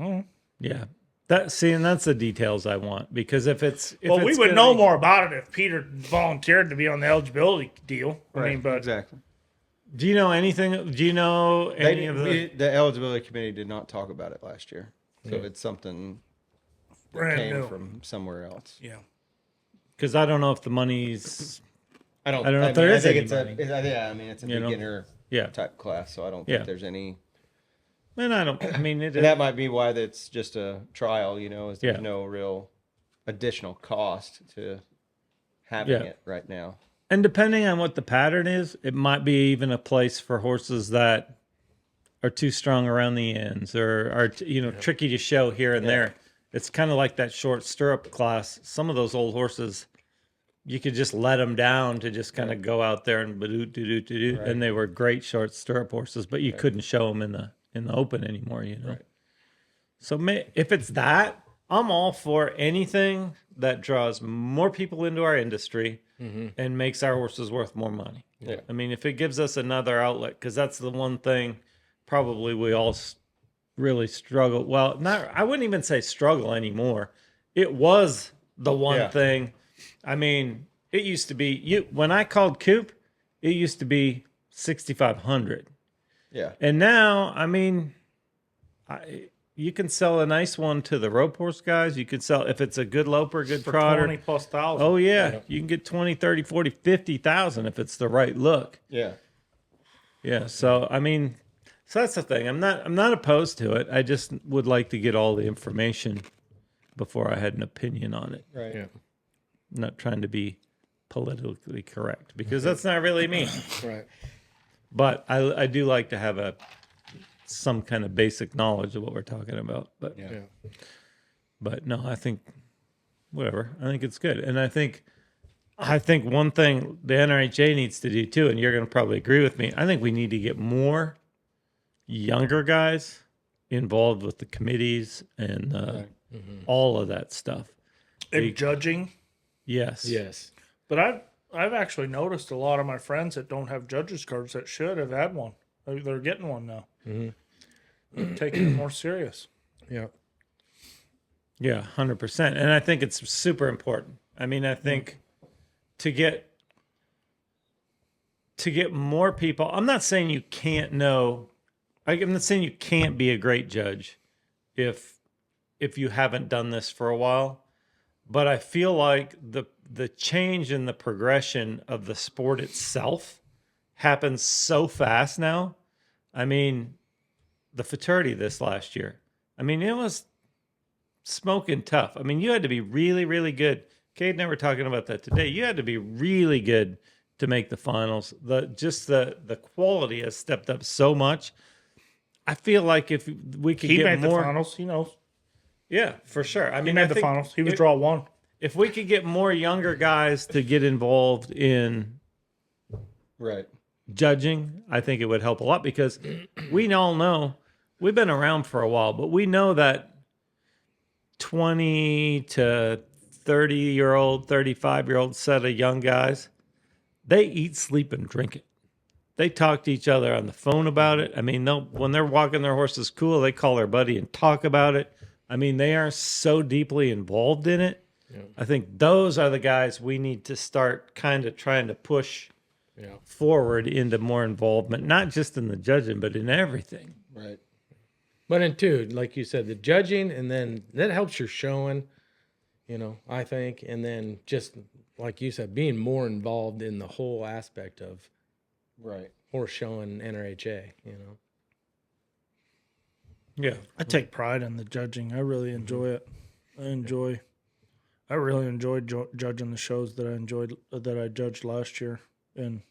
Oh. Yeah. And that's the details I want because if it's. Well, we it's would gonna know be- more about it if Peter volunteered to be on the eligibility deal. I mean, but Exactly. Do you know anything? Do you know any of the. The eligibility committee did not talk about it last year, so it's something that Brand came new. from somewhere else. yeah. Because I don't know if the money's. I don't know if there is any it's money. I mean, it's a You know? beginner Yeah. type class, so I don't Yeah. think there's any. And I mean, it And that might be why it's just a trial. You know, is there's Yeah. no real additional cost to having Yeah. it right now. And depending on what the pattern is, it might be even a place for horses that are too strong around the ends or are tricky to show here and there. It's kind of like that short stirrup class. Some of those old horses, you could just let them down to just kind of go out there and ba-doot, and they were great short stirrup horses, but you couldn't show them in the open anymore. You know. Right. So if it's that, I'm all for anything that draws more people into our industry and makes our horses worth more money. Yeah. I mean, if it gives us another outlet, because that's the one thing probably we all really struggle. Well, I wouldn't even say struggle anymore. It was the one thing. I mean, it used to be when I called Coop, it used to be 6,500. Yeah. And now, I mean, you can sell a nice one to the rope horse guys. You can sell, if it's a good loper, good For trotter. 20 plus thousand. Oh, yeah. You can get 20, 30, 40, 50,000 if it's the right look. Yeah. Yeah. So, I mean, so that's the thing. I'm not opposed to it. I just would like to get all the information before I had an opinion on it. Right. Yeah. I'm not trying to be politically correct because that's not really me. Right. But I do like to have some kind of basic knowledge of what we're talking about. But Yeah. but no, I think whatever. I think it's good. And I think one thing the NRHA needs to do too, and you're going to probably agree with me, I think we need to get more younger guys involved with the committees and all of that stuff. And judging. Yes. Yes. But I've actually noticed a lot of my friends that don't have judges cards that should have had one. They're getting one now. They're taking it more serious. Yeah. Yeah, 100%. And I think it's super important. I mean, I think to get more people, I'm not saying you can't know, I'm not saying you can't be a great judge if you haven't done this for a while, but I feel like the change in the progression of the sport itself happens so fast now. I mean, the futurity this last year, I mean, it was smoking tough. I mean, you had to be really, really good. Cade and I were talking about that today. You had to be really good to make the finals. The quality has stepped up so much. I feel like if we could He get made more, the finals. He knows. yeah, for sure. I He mean, made I the think finals. He was if- draw one. If we could get more younger guys to get involved in Right. judging, I think it would help a lot because we all know we've been around for a while, but we know that 20 to 30-year-old, 35-year-old set of young guys, they eat, sleep, and drink it. They talk to each other on the phone about it. I mean, when they're walking their horses cool, they call their buddy and talk about it. I mean, they are so deeply involved in it. I think those are the guys we need to start kind of trying to push forward into more involvement, not just in the judging, but in everything. Right. But in two, like you said, the judging, and then that helps your showing, I think. And then just like you said, being more involved in the whole aspect of Right. horse showing NRHA, Yeah. I take pride in the judging. I really enjoy it. I really enjoyed judging the shows that I judged last year. And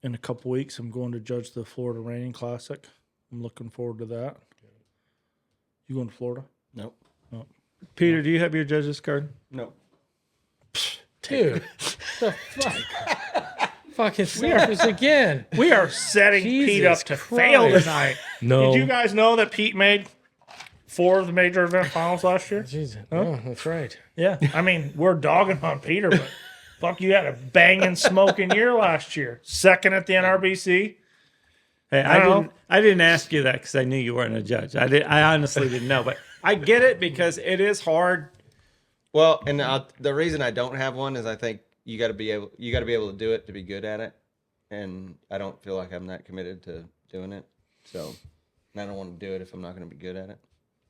in a couple weeks, I'm going to judge the Florida Reining Classic. I'm looking forward to that. You going to Florida? Nope. Peter, do you have your judge's card? Nope. Dude, the fuck? Fucking surface again. We are setting Jesus Pete up to fail Christ. tonight. No. Did you guys know that Pete made 4 of the major event finals last year? Jesus. Oh, that's right. Yeah. I mean, we're dogging on Peter, but fuck, you had a banging, smoking year last year. Second at the NRBC. Hey, No. I didn't ask you that because I knew you weren't a judge. I honestly didn't know, but I get it because it is hard. Well, and the reason I don't have one is I think you got to be able to do it to be good at it, and I don't feel like I'm that committed to doing it. So, and I don't want to do it if I'm not going to be good at it.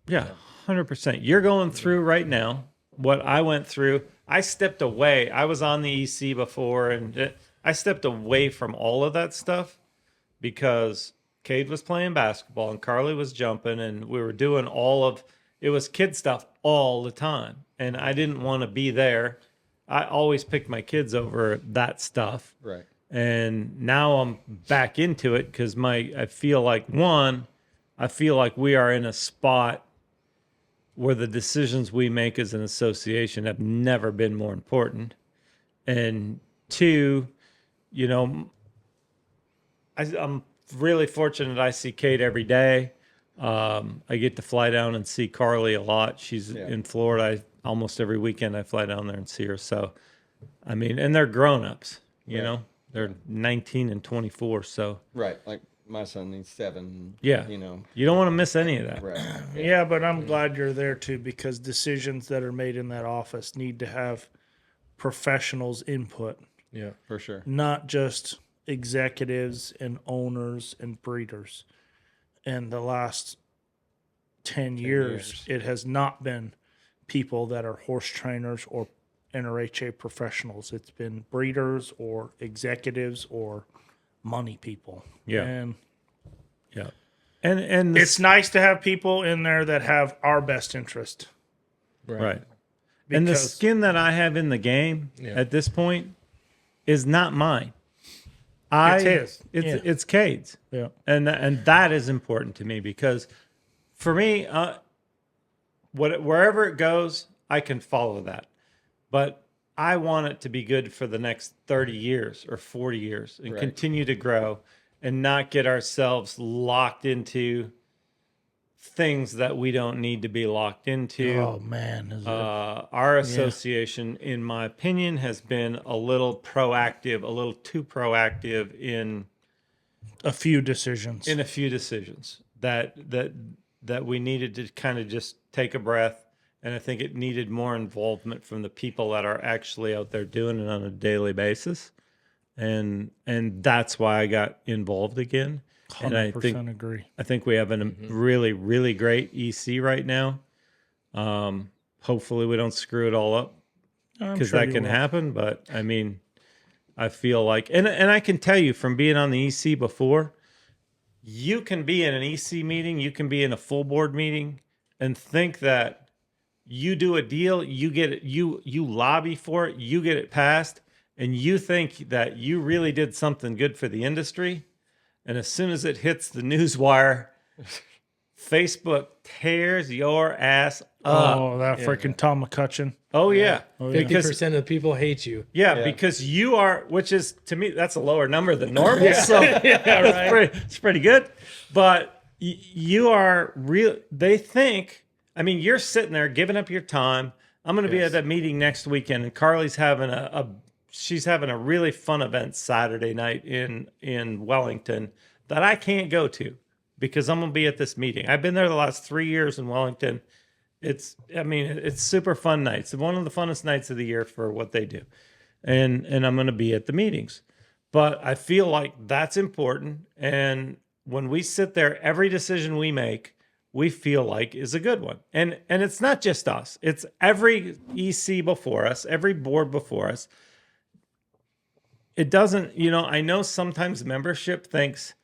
Yeah, 100%. You're going through right now what I went through. I stepped away. I was on the EC before, and I stepped away from all of that stuff because Cade was playing basketball and Carly was jumping, and we were doing it was kid stuff all the time. And I didn't want to be there. I always picked my kids over that stuff. Right. And now I'm back into it because I feel like we are in a spot where the decisions we make as an association have never been more important. And two, I'm really fortunate I see Kate every day. I get to fly down and see Carly a lot. She's in Florida. Almost every weekend I fly down there and see her. So, I mean, and they're grown-ups, they're 19 and 24. So, Right. Like my son needs 7. yeah, you don't want to miss any of that. Right. Yeah, but I'm glad you're there too, because decisions that are made in that office need to have professionals' input, Yeah. For sure. not just executives and owners and breeders. And the last 10 years, it has not been people that are horse trainers or NRHA professionals. It's been breeders or executives or money people. Yeah. And Yeah. And it's nice to have people in there that have our best interest. right. And the Because- skin that I have in the game at this point is not mine. It's his. It's Cade's. Yeah. And that is important to me because for me, wherever it goes, I can follow that. But I want it to be good for the next 30 years or 40 years and continue to grow and not get ourselves locked into things that we don't need to be locked into. Oh, man. Is it? Our association, in my opinion, has been a little proactive, a little too proactive in A few decisions. a few decisions that we needed to kind of just take a breath. And I think it needed more involvement from the people that are actually out there doing it on a daily basis. And that's why I got involved again. 100% agree. I think we have a really, really great EC right now. Hopefully we don't screw it all up because that can happen. But I mean, I feel like, and I can tell you from being on the EC before, you can be in an EC meeting, you can be in a full board meeting and think that you do a deal, you get it, you lobby for it, you get it passed, and you think that you really did something good for the industry. And as soon as it hits the news wire, Facebook tears your ass up. Oh, that freaking Tom McCutcheon. Oh, yeah. 50% of the people hate you. Yeah, because you are, which is, to me, that's a lower number than normal. So it's pretty good. But you are real. They think, I mean, you're sitting there giving up your time. I'm going to be at that meeting next weekend, and Carly's having she's having a really fun event Saturday night in Wellington that I can't go to because I'm going to be at this meeting. I've been there the last 3 years in Wellington, it's super fun nights. It's one of the funnest nights of the year for what they do. And I'm going to be at the meetings. But I feel like that's important. And when we sit there, every decision we make, we feel like is a good one. And it's not just us. It's every EC before us, every board before us. It doesn't, I know sometimes membership thinks,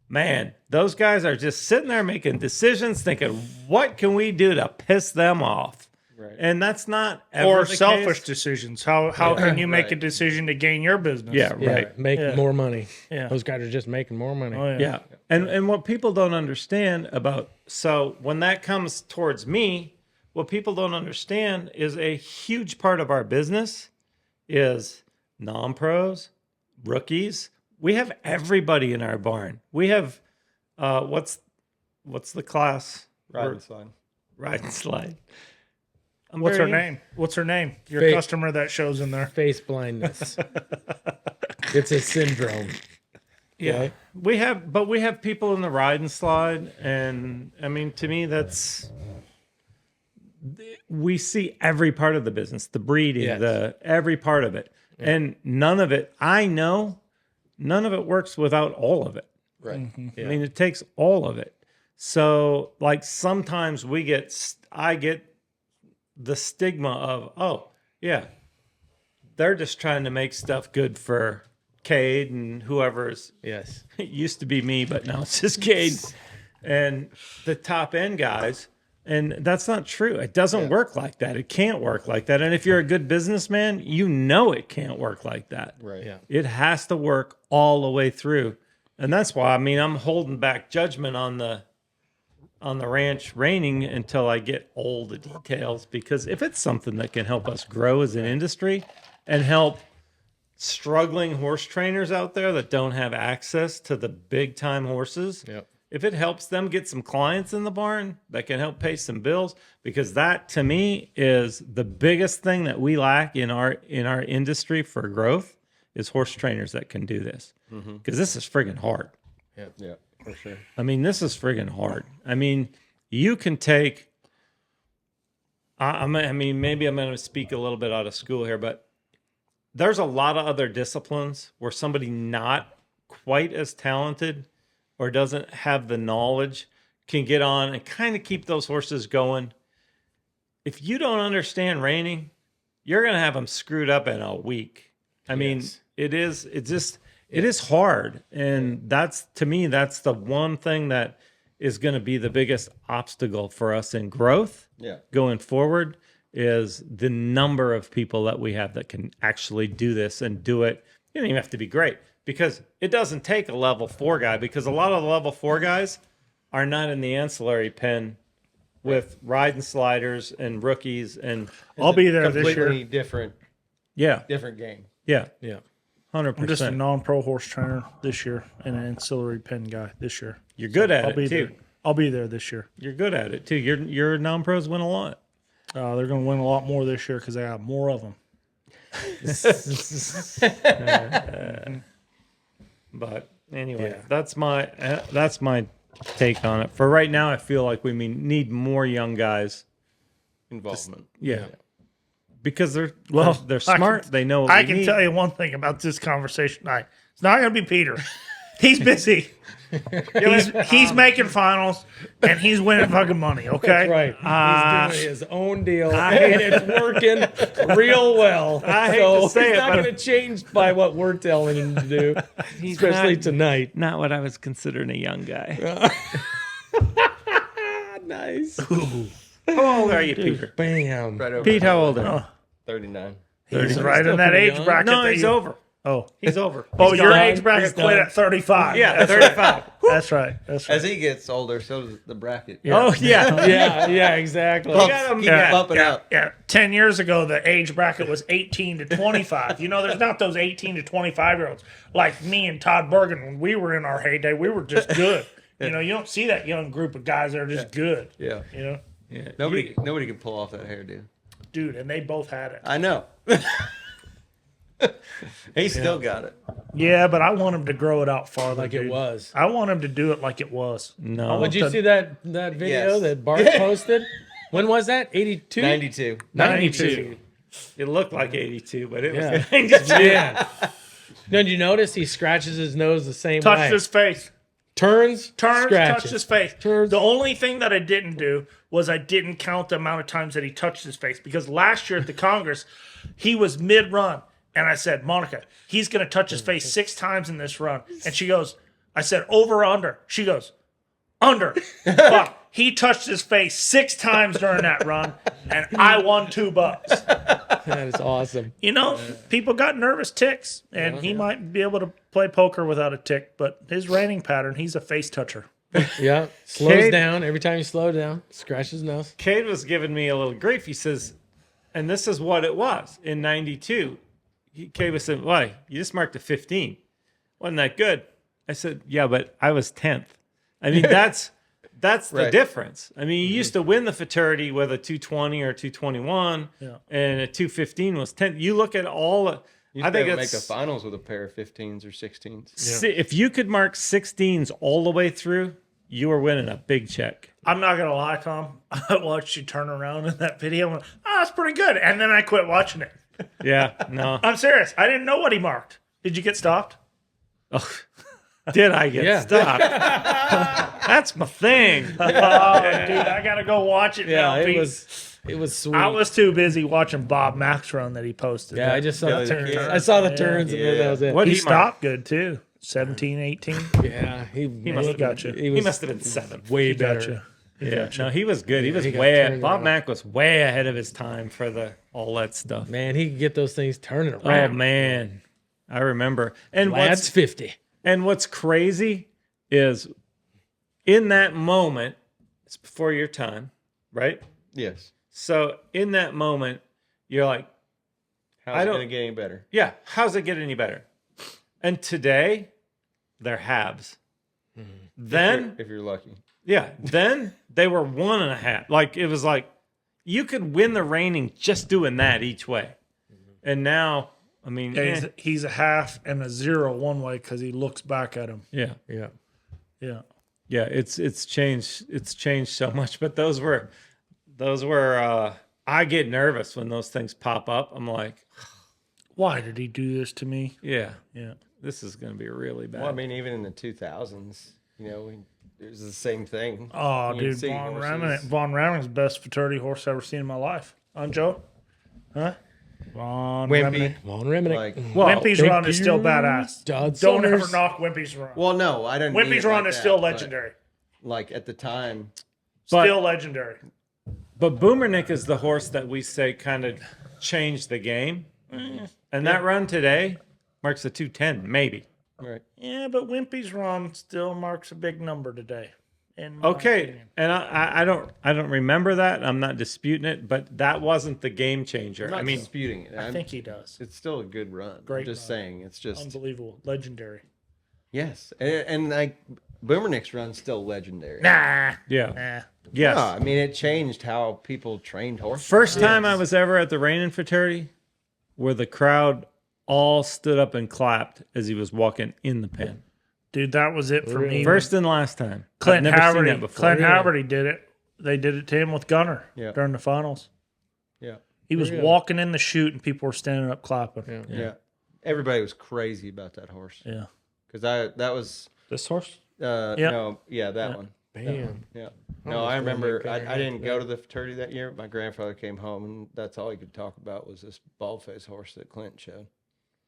man, those guys are just sitting there making decisions, thinking, what can we do to piss them off? Right. And that's not ever Or the selfish case. decisions. How can you make a decision to gain your business? Yeah, Yeah, right. make more money. Yeah. Those guys are just making more money. Oh, yeah. Yeah. And what people don't understand about, so when that comes towards me, what people don't understand is a huge part of our business is non-pros, rookies. We have everybody in our barn. We have, what's the class? Ride and slide. Ride and slide. What's her name? What's her name? Your Fake. customer that shows in there. Face blindness. It's a syndrome. Yeah. Right? We have people in the ride and slide. And I mean, to me, we see every part of the business, the breeding, Yes. every part of it. Yeah. And none of it works without all of it. Right. Mm-hmm. Yeah. I mean, it takes all of it. So like sometimes I get the stigma of, oh yeah, they're just trying to make stuff good for Cade and whoever's. Yes. It used to be me, but now it's just Cade and the top end guys. And that's not true. It doesn't work like that. It can't work like that. And if you're a good businessman, it can't work like that. Right. Yeah. It has to work all the way through. And that's why, I'm holding back judgment on the ranch reining until I get all the details, because if it's something that can help us grow as an industry and help struggling horse trainers out there that don't have access to the big time horses, Yep. if it helps them get some clients in the barn that can help pay some bills, because that to me is the biggest thing that we lack in our industry for growth is horse trainers that can do this, because this is friggin' hard. Yeah, for sure. I mean, this is friggin' hard. I mean, you can take. Maybe I'm going to speak a little bit out of school here, but there's a lot of other disciplines where somebody not quite as talented or doesn't have the knowledge can get on and kind of keep those horses going. If you don't understand reining, you're going to have them screwed up in a week. I mean, it is hard. And that's, to me, that's the one thing that is going to be the biggest obstacle for us in growth going forward, is the number of people that we have that can actually do this and do it. You don't even have to be great, because it doesn't take a level 4 guy, because a lot of the level 4 guys are not in the ancillary pen with ride and sliders and rookies. And I'll be there this year. Completely different game. Yeah. 100%. I'm just a non-pro horse trainer this year and an ancillary pen guy this year. You're good at I'll it be too. there. I'll be there this year. You're good at it too. Your non-pros win a lot. They're going to win a lot more this year because I have more of them. But anyway, that's my take on it. For right now, I feel like we need more young guys. Involvement. Yeah. Because they're I smart. can- They know what I we can need. tell you one thing about this conversation tonight. It's not going to be Peter. He's busy. he's making finals and he's winning fucking money. Okay, Right. He's doing his own deal, and it's working real well. I hate to say he's it, not but- going to change by what we're telling him to do, especially not- tonight. Not what I was considering a young guy. Nice. How old are you, Peter? Bam. Right over Pete, how old are you? 39. he's right in that pretty age young. bracket. No, that he's you- over. Oh, He's over. oh, your done. age bracket He's quit done. at 35. Yeah, 35. That's right. That's right. As he gets older, so does the bracket. Oh, yeah. Yeah, exactly. Keep bumping up. Yeah, 10 years ago, the age bracket was 18 to 25. There's not those 18 to 25-year-olds like me and Todd Bergen. When we were in our heyday, we were just good. You don't see that young group of guys that are just good. Yeah. Yeah. Nobody can pull off that hairdo. Dude, and they both had it. I know. He still got it. Yeah, but I want him to grow it out farther. Like it dude. was. I want him to do it like it was. No. Did you see that video Yes. that Bart posted? When was that? 82? 92. 92. It looked like 82, but it was Yeah. 92. Man. Did you notice he scratches his nose the same Touched way? his face. Turns, Touched scratches. his face. Turns. The only thing that I didn't do was I didn't count the amount of times that he touched his face, because last year at the Congress, he was mid-run, and I said, Monica, he's going to touch his face 6 times in this run. And she goes, I said, over or under? She goes, under. Fuck. He touched his face 6 times during that run, and I won $2. That is awesome. You know, people got nervous ticks, and he might be able to play poker without a tick, but his reining pattern, he's a face toucher. Yeah. Slows Cade- down. Every time you slow down, scratches his nose. Cade was giving me a little grief. He says, and this is what it was in 92. Cade was saying, why? You just marked a 15. Wasn't that good? I said, yeah, but I was 10th. I mean, that's the Right. difference. I mean, you used to win the fraternity with a 220 or 221, and a 215 was 10th. You look at all. You I think make it's the finals with a pair of 15s or 16s. if you could mark 16s all the way through, you were winning a big check. I'm not going to lie, Tom. I watched you turn around in that video and went, oh, that's pretty good. And then I quit watching it. Yeah, no. I'm serious. I didn't know what he marked. Did you get stopped? Oh, did I get Yeah. stopped? That's my thing. Oh, dude, I got to go watch it now. Yeah, Pete. it was sweet. I was too busy watching Bob Mack's run that he posted. I just saw the turns. Yeah. I saw the turns, and then that was it. What He he marked? stopped good, too. 17, 18. Yeah, he must have got you. He He was must have been 7th. way He got better. you. Yeah, no, he was good. He was he got way turned Bob around. Mack was way ahead of his time for all that stuff. Man, he could get those things turning Oh around. man, I remember. And Lad's 50. what's crazy is in that moment, it's before your time, right? Yes. So in that moment, you're like, How's I it don't- going to get any better? yeah, how's it get any better? And today, they're halves. Then If you're lucky. yeah, then they were 1.5. Like it was like you could win the reining just doing that each way. And now, I mean, Yeah, he's a half and a 0 one way because he looks back at him. yeah, Yeah. Yeah. yeah. It's changed. It's changed so much. But those were. I get nervous when those things pop up. I'm like, Why did he do this to me? yeah, Yeah. this is going to be really bad. Well, I mean, even in the 2000s, it was the same thing. Oh, You'd dude, see Von horses- Ramining's best fraternity horse I've ever seen in my life. On Joe? Huh? Von Wimpy. Reminick. Von Reminick. Like, Wimpy's thank run is still you, badass. Todd Don't ever Summers. knock Wimpy's run. well, no, I didn't. mean Wimpy's it run like is that, still but, legendary. Like at the time, But- Still legendary. But Boomernick is the horse that we say kind of changed the game. And that run today marks a 210, maybe. right? Yeah, but Wimpy's run still marks a big number today. In my Okay, opinion. and I don't remember that. I'm not disputing it, but that wasn't the game changer. I'm not I mean, disputing it. I think he does. it's still a good run. Great I'm just run. saying, it's just Unbelievable. Legendary. yes, and like Boomernick's run's still legendary. Nah. yeah, Nah. yes. No, I mean it changed how people trained horses. First time I was ever at the reining fraternity, where the crowd all stood up and clapped as he was walking in the pen. Dude, that was it for me. First and last time. Clint I've never seen Haverty. that before. Clint Haverty did it. They did it to him with Gunner Yeah. during the finals. Yeah, He was walking in the chute and people were standing up clapping. yeah. Everybody was crazy about that horse Yeah. because that was This horse? that one. Bam. Yeah. Oh, No, I that's remember really good. I didn't go to the fraternity that year. My grandfather came home and that's all he could talk about was this bald face horse that Clint showed.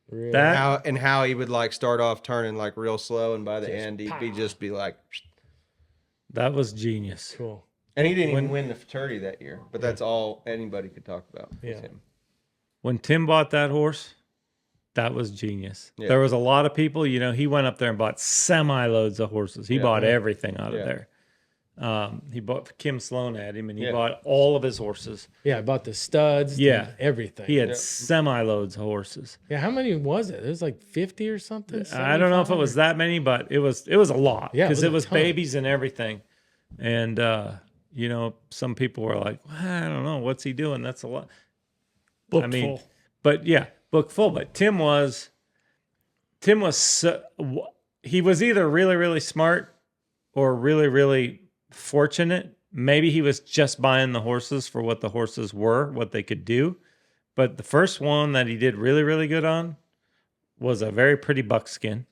Really? That How he would like start off turning like real slow and by the end he'd just be like that was genius. Cool. and he didn't even win the fraternity that year, but that's all anybody could talk about Yeah. with him. When Tim bought that horse, that was genius. Yeah. There was a lot of people, he went up there and bought semi-loads of horses. He bought everything out of Yeah. there. He bought Kim Sloan had him, and he Yeah. bought all of his horses. Yeah, I bought the studs. Yeah. Everything. He had semi-loads of horses. Yeah, how many was it? It was like 50 or something? I don't know if it 75? was that many, but it was a lot. Yeah, it because was it a was ton. babies and everything. And some people were like, well, I don't know, what's he doing? That's a lot. Booked I mean, full. but yeah, book full. But Tim was he was either really, really smart or really, really fortunate maybe he was just buying the horses for what the horses were, what they could do. But the first one that he did really, really good on was a very pretty buckskin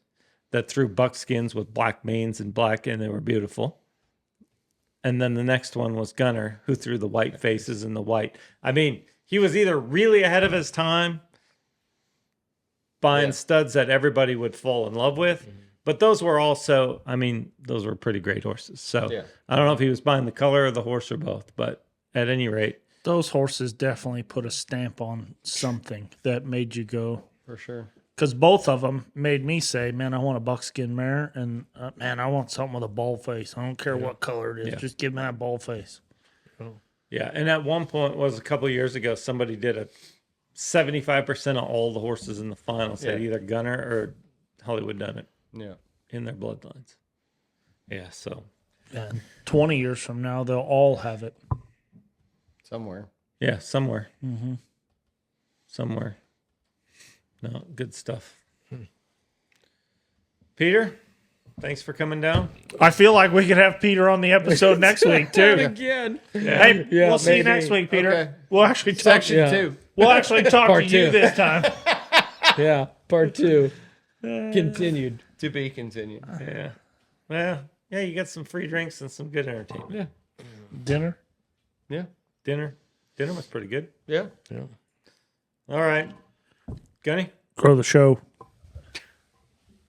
that threw buckskins with black manes and black, and they were beautiful. And then the next one was Gunner, who threw the white faces and the white. I mean, he was either really ahead of his time, buying studs that everybody would fall in love with, but those were also, I mean, those were pretty great horses. So I don't know if he was buying the color of the horse or both, but at any rate, Those horses definitely put a stamp on something that made you go. For sure. Because both of them made me say, man, I want a buckskin mare. And, man, I want something with a ball face. I don't care what color it is. Just give me that ball face. yeah. And at one point, was a couple of years ago, somebody did a 75% of all the horses in the finals had either Gunner or Hollywood done it Yeah. in their bloodlines. Yeah, so. And 20 years from now, they'll all have it. Somewhere. Yeah, somewhere. Mm-hmm. Somewhere. No, good stuff. Peter, thanks for coming down. I feel like we could have Peter on the episode next week, too. Again. Hey, Yeah, we'll see you maybe. next week, Peter. Okay. We'll actually talk. Section 2. We'll actually talk Part to you two. this time. Yeah, part 2. Continued. To be continued. Yeah. Well, yeah, you got some free drinks and some good entertainment. Yeah. Dinner. Yeah. Dinner was pretty good. Yeah. All right. Gunny? Grow the show.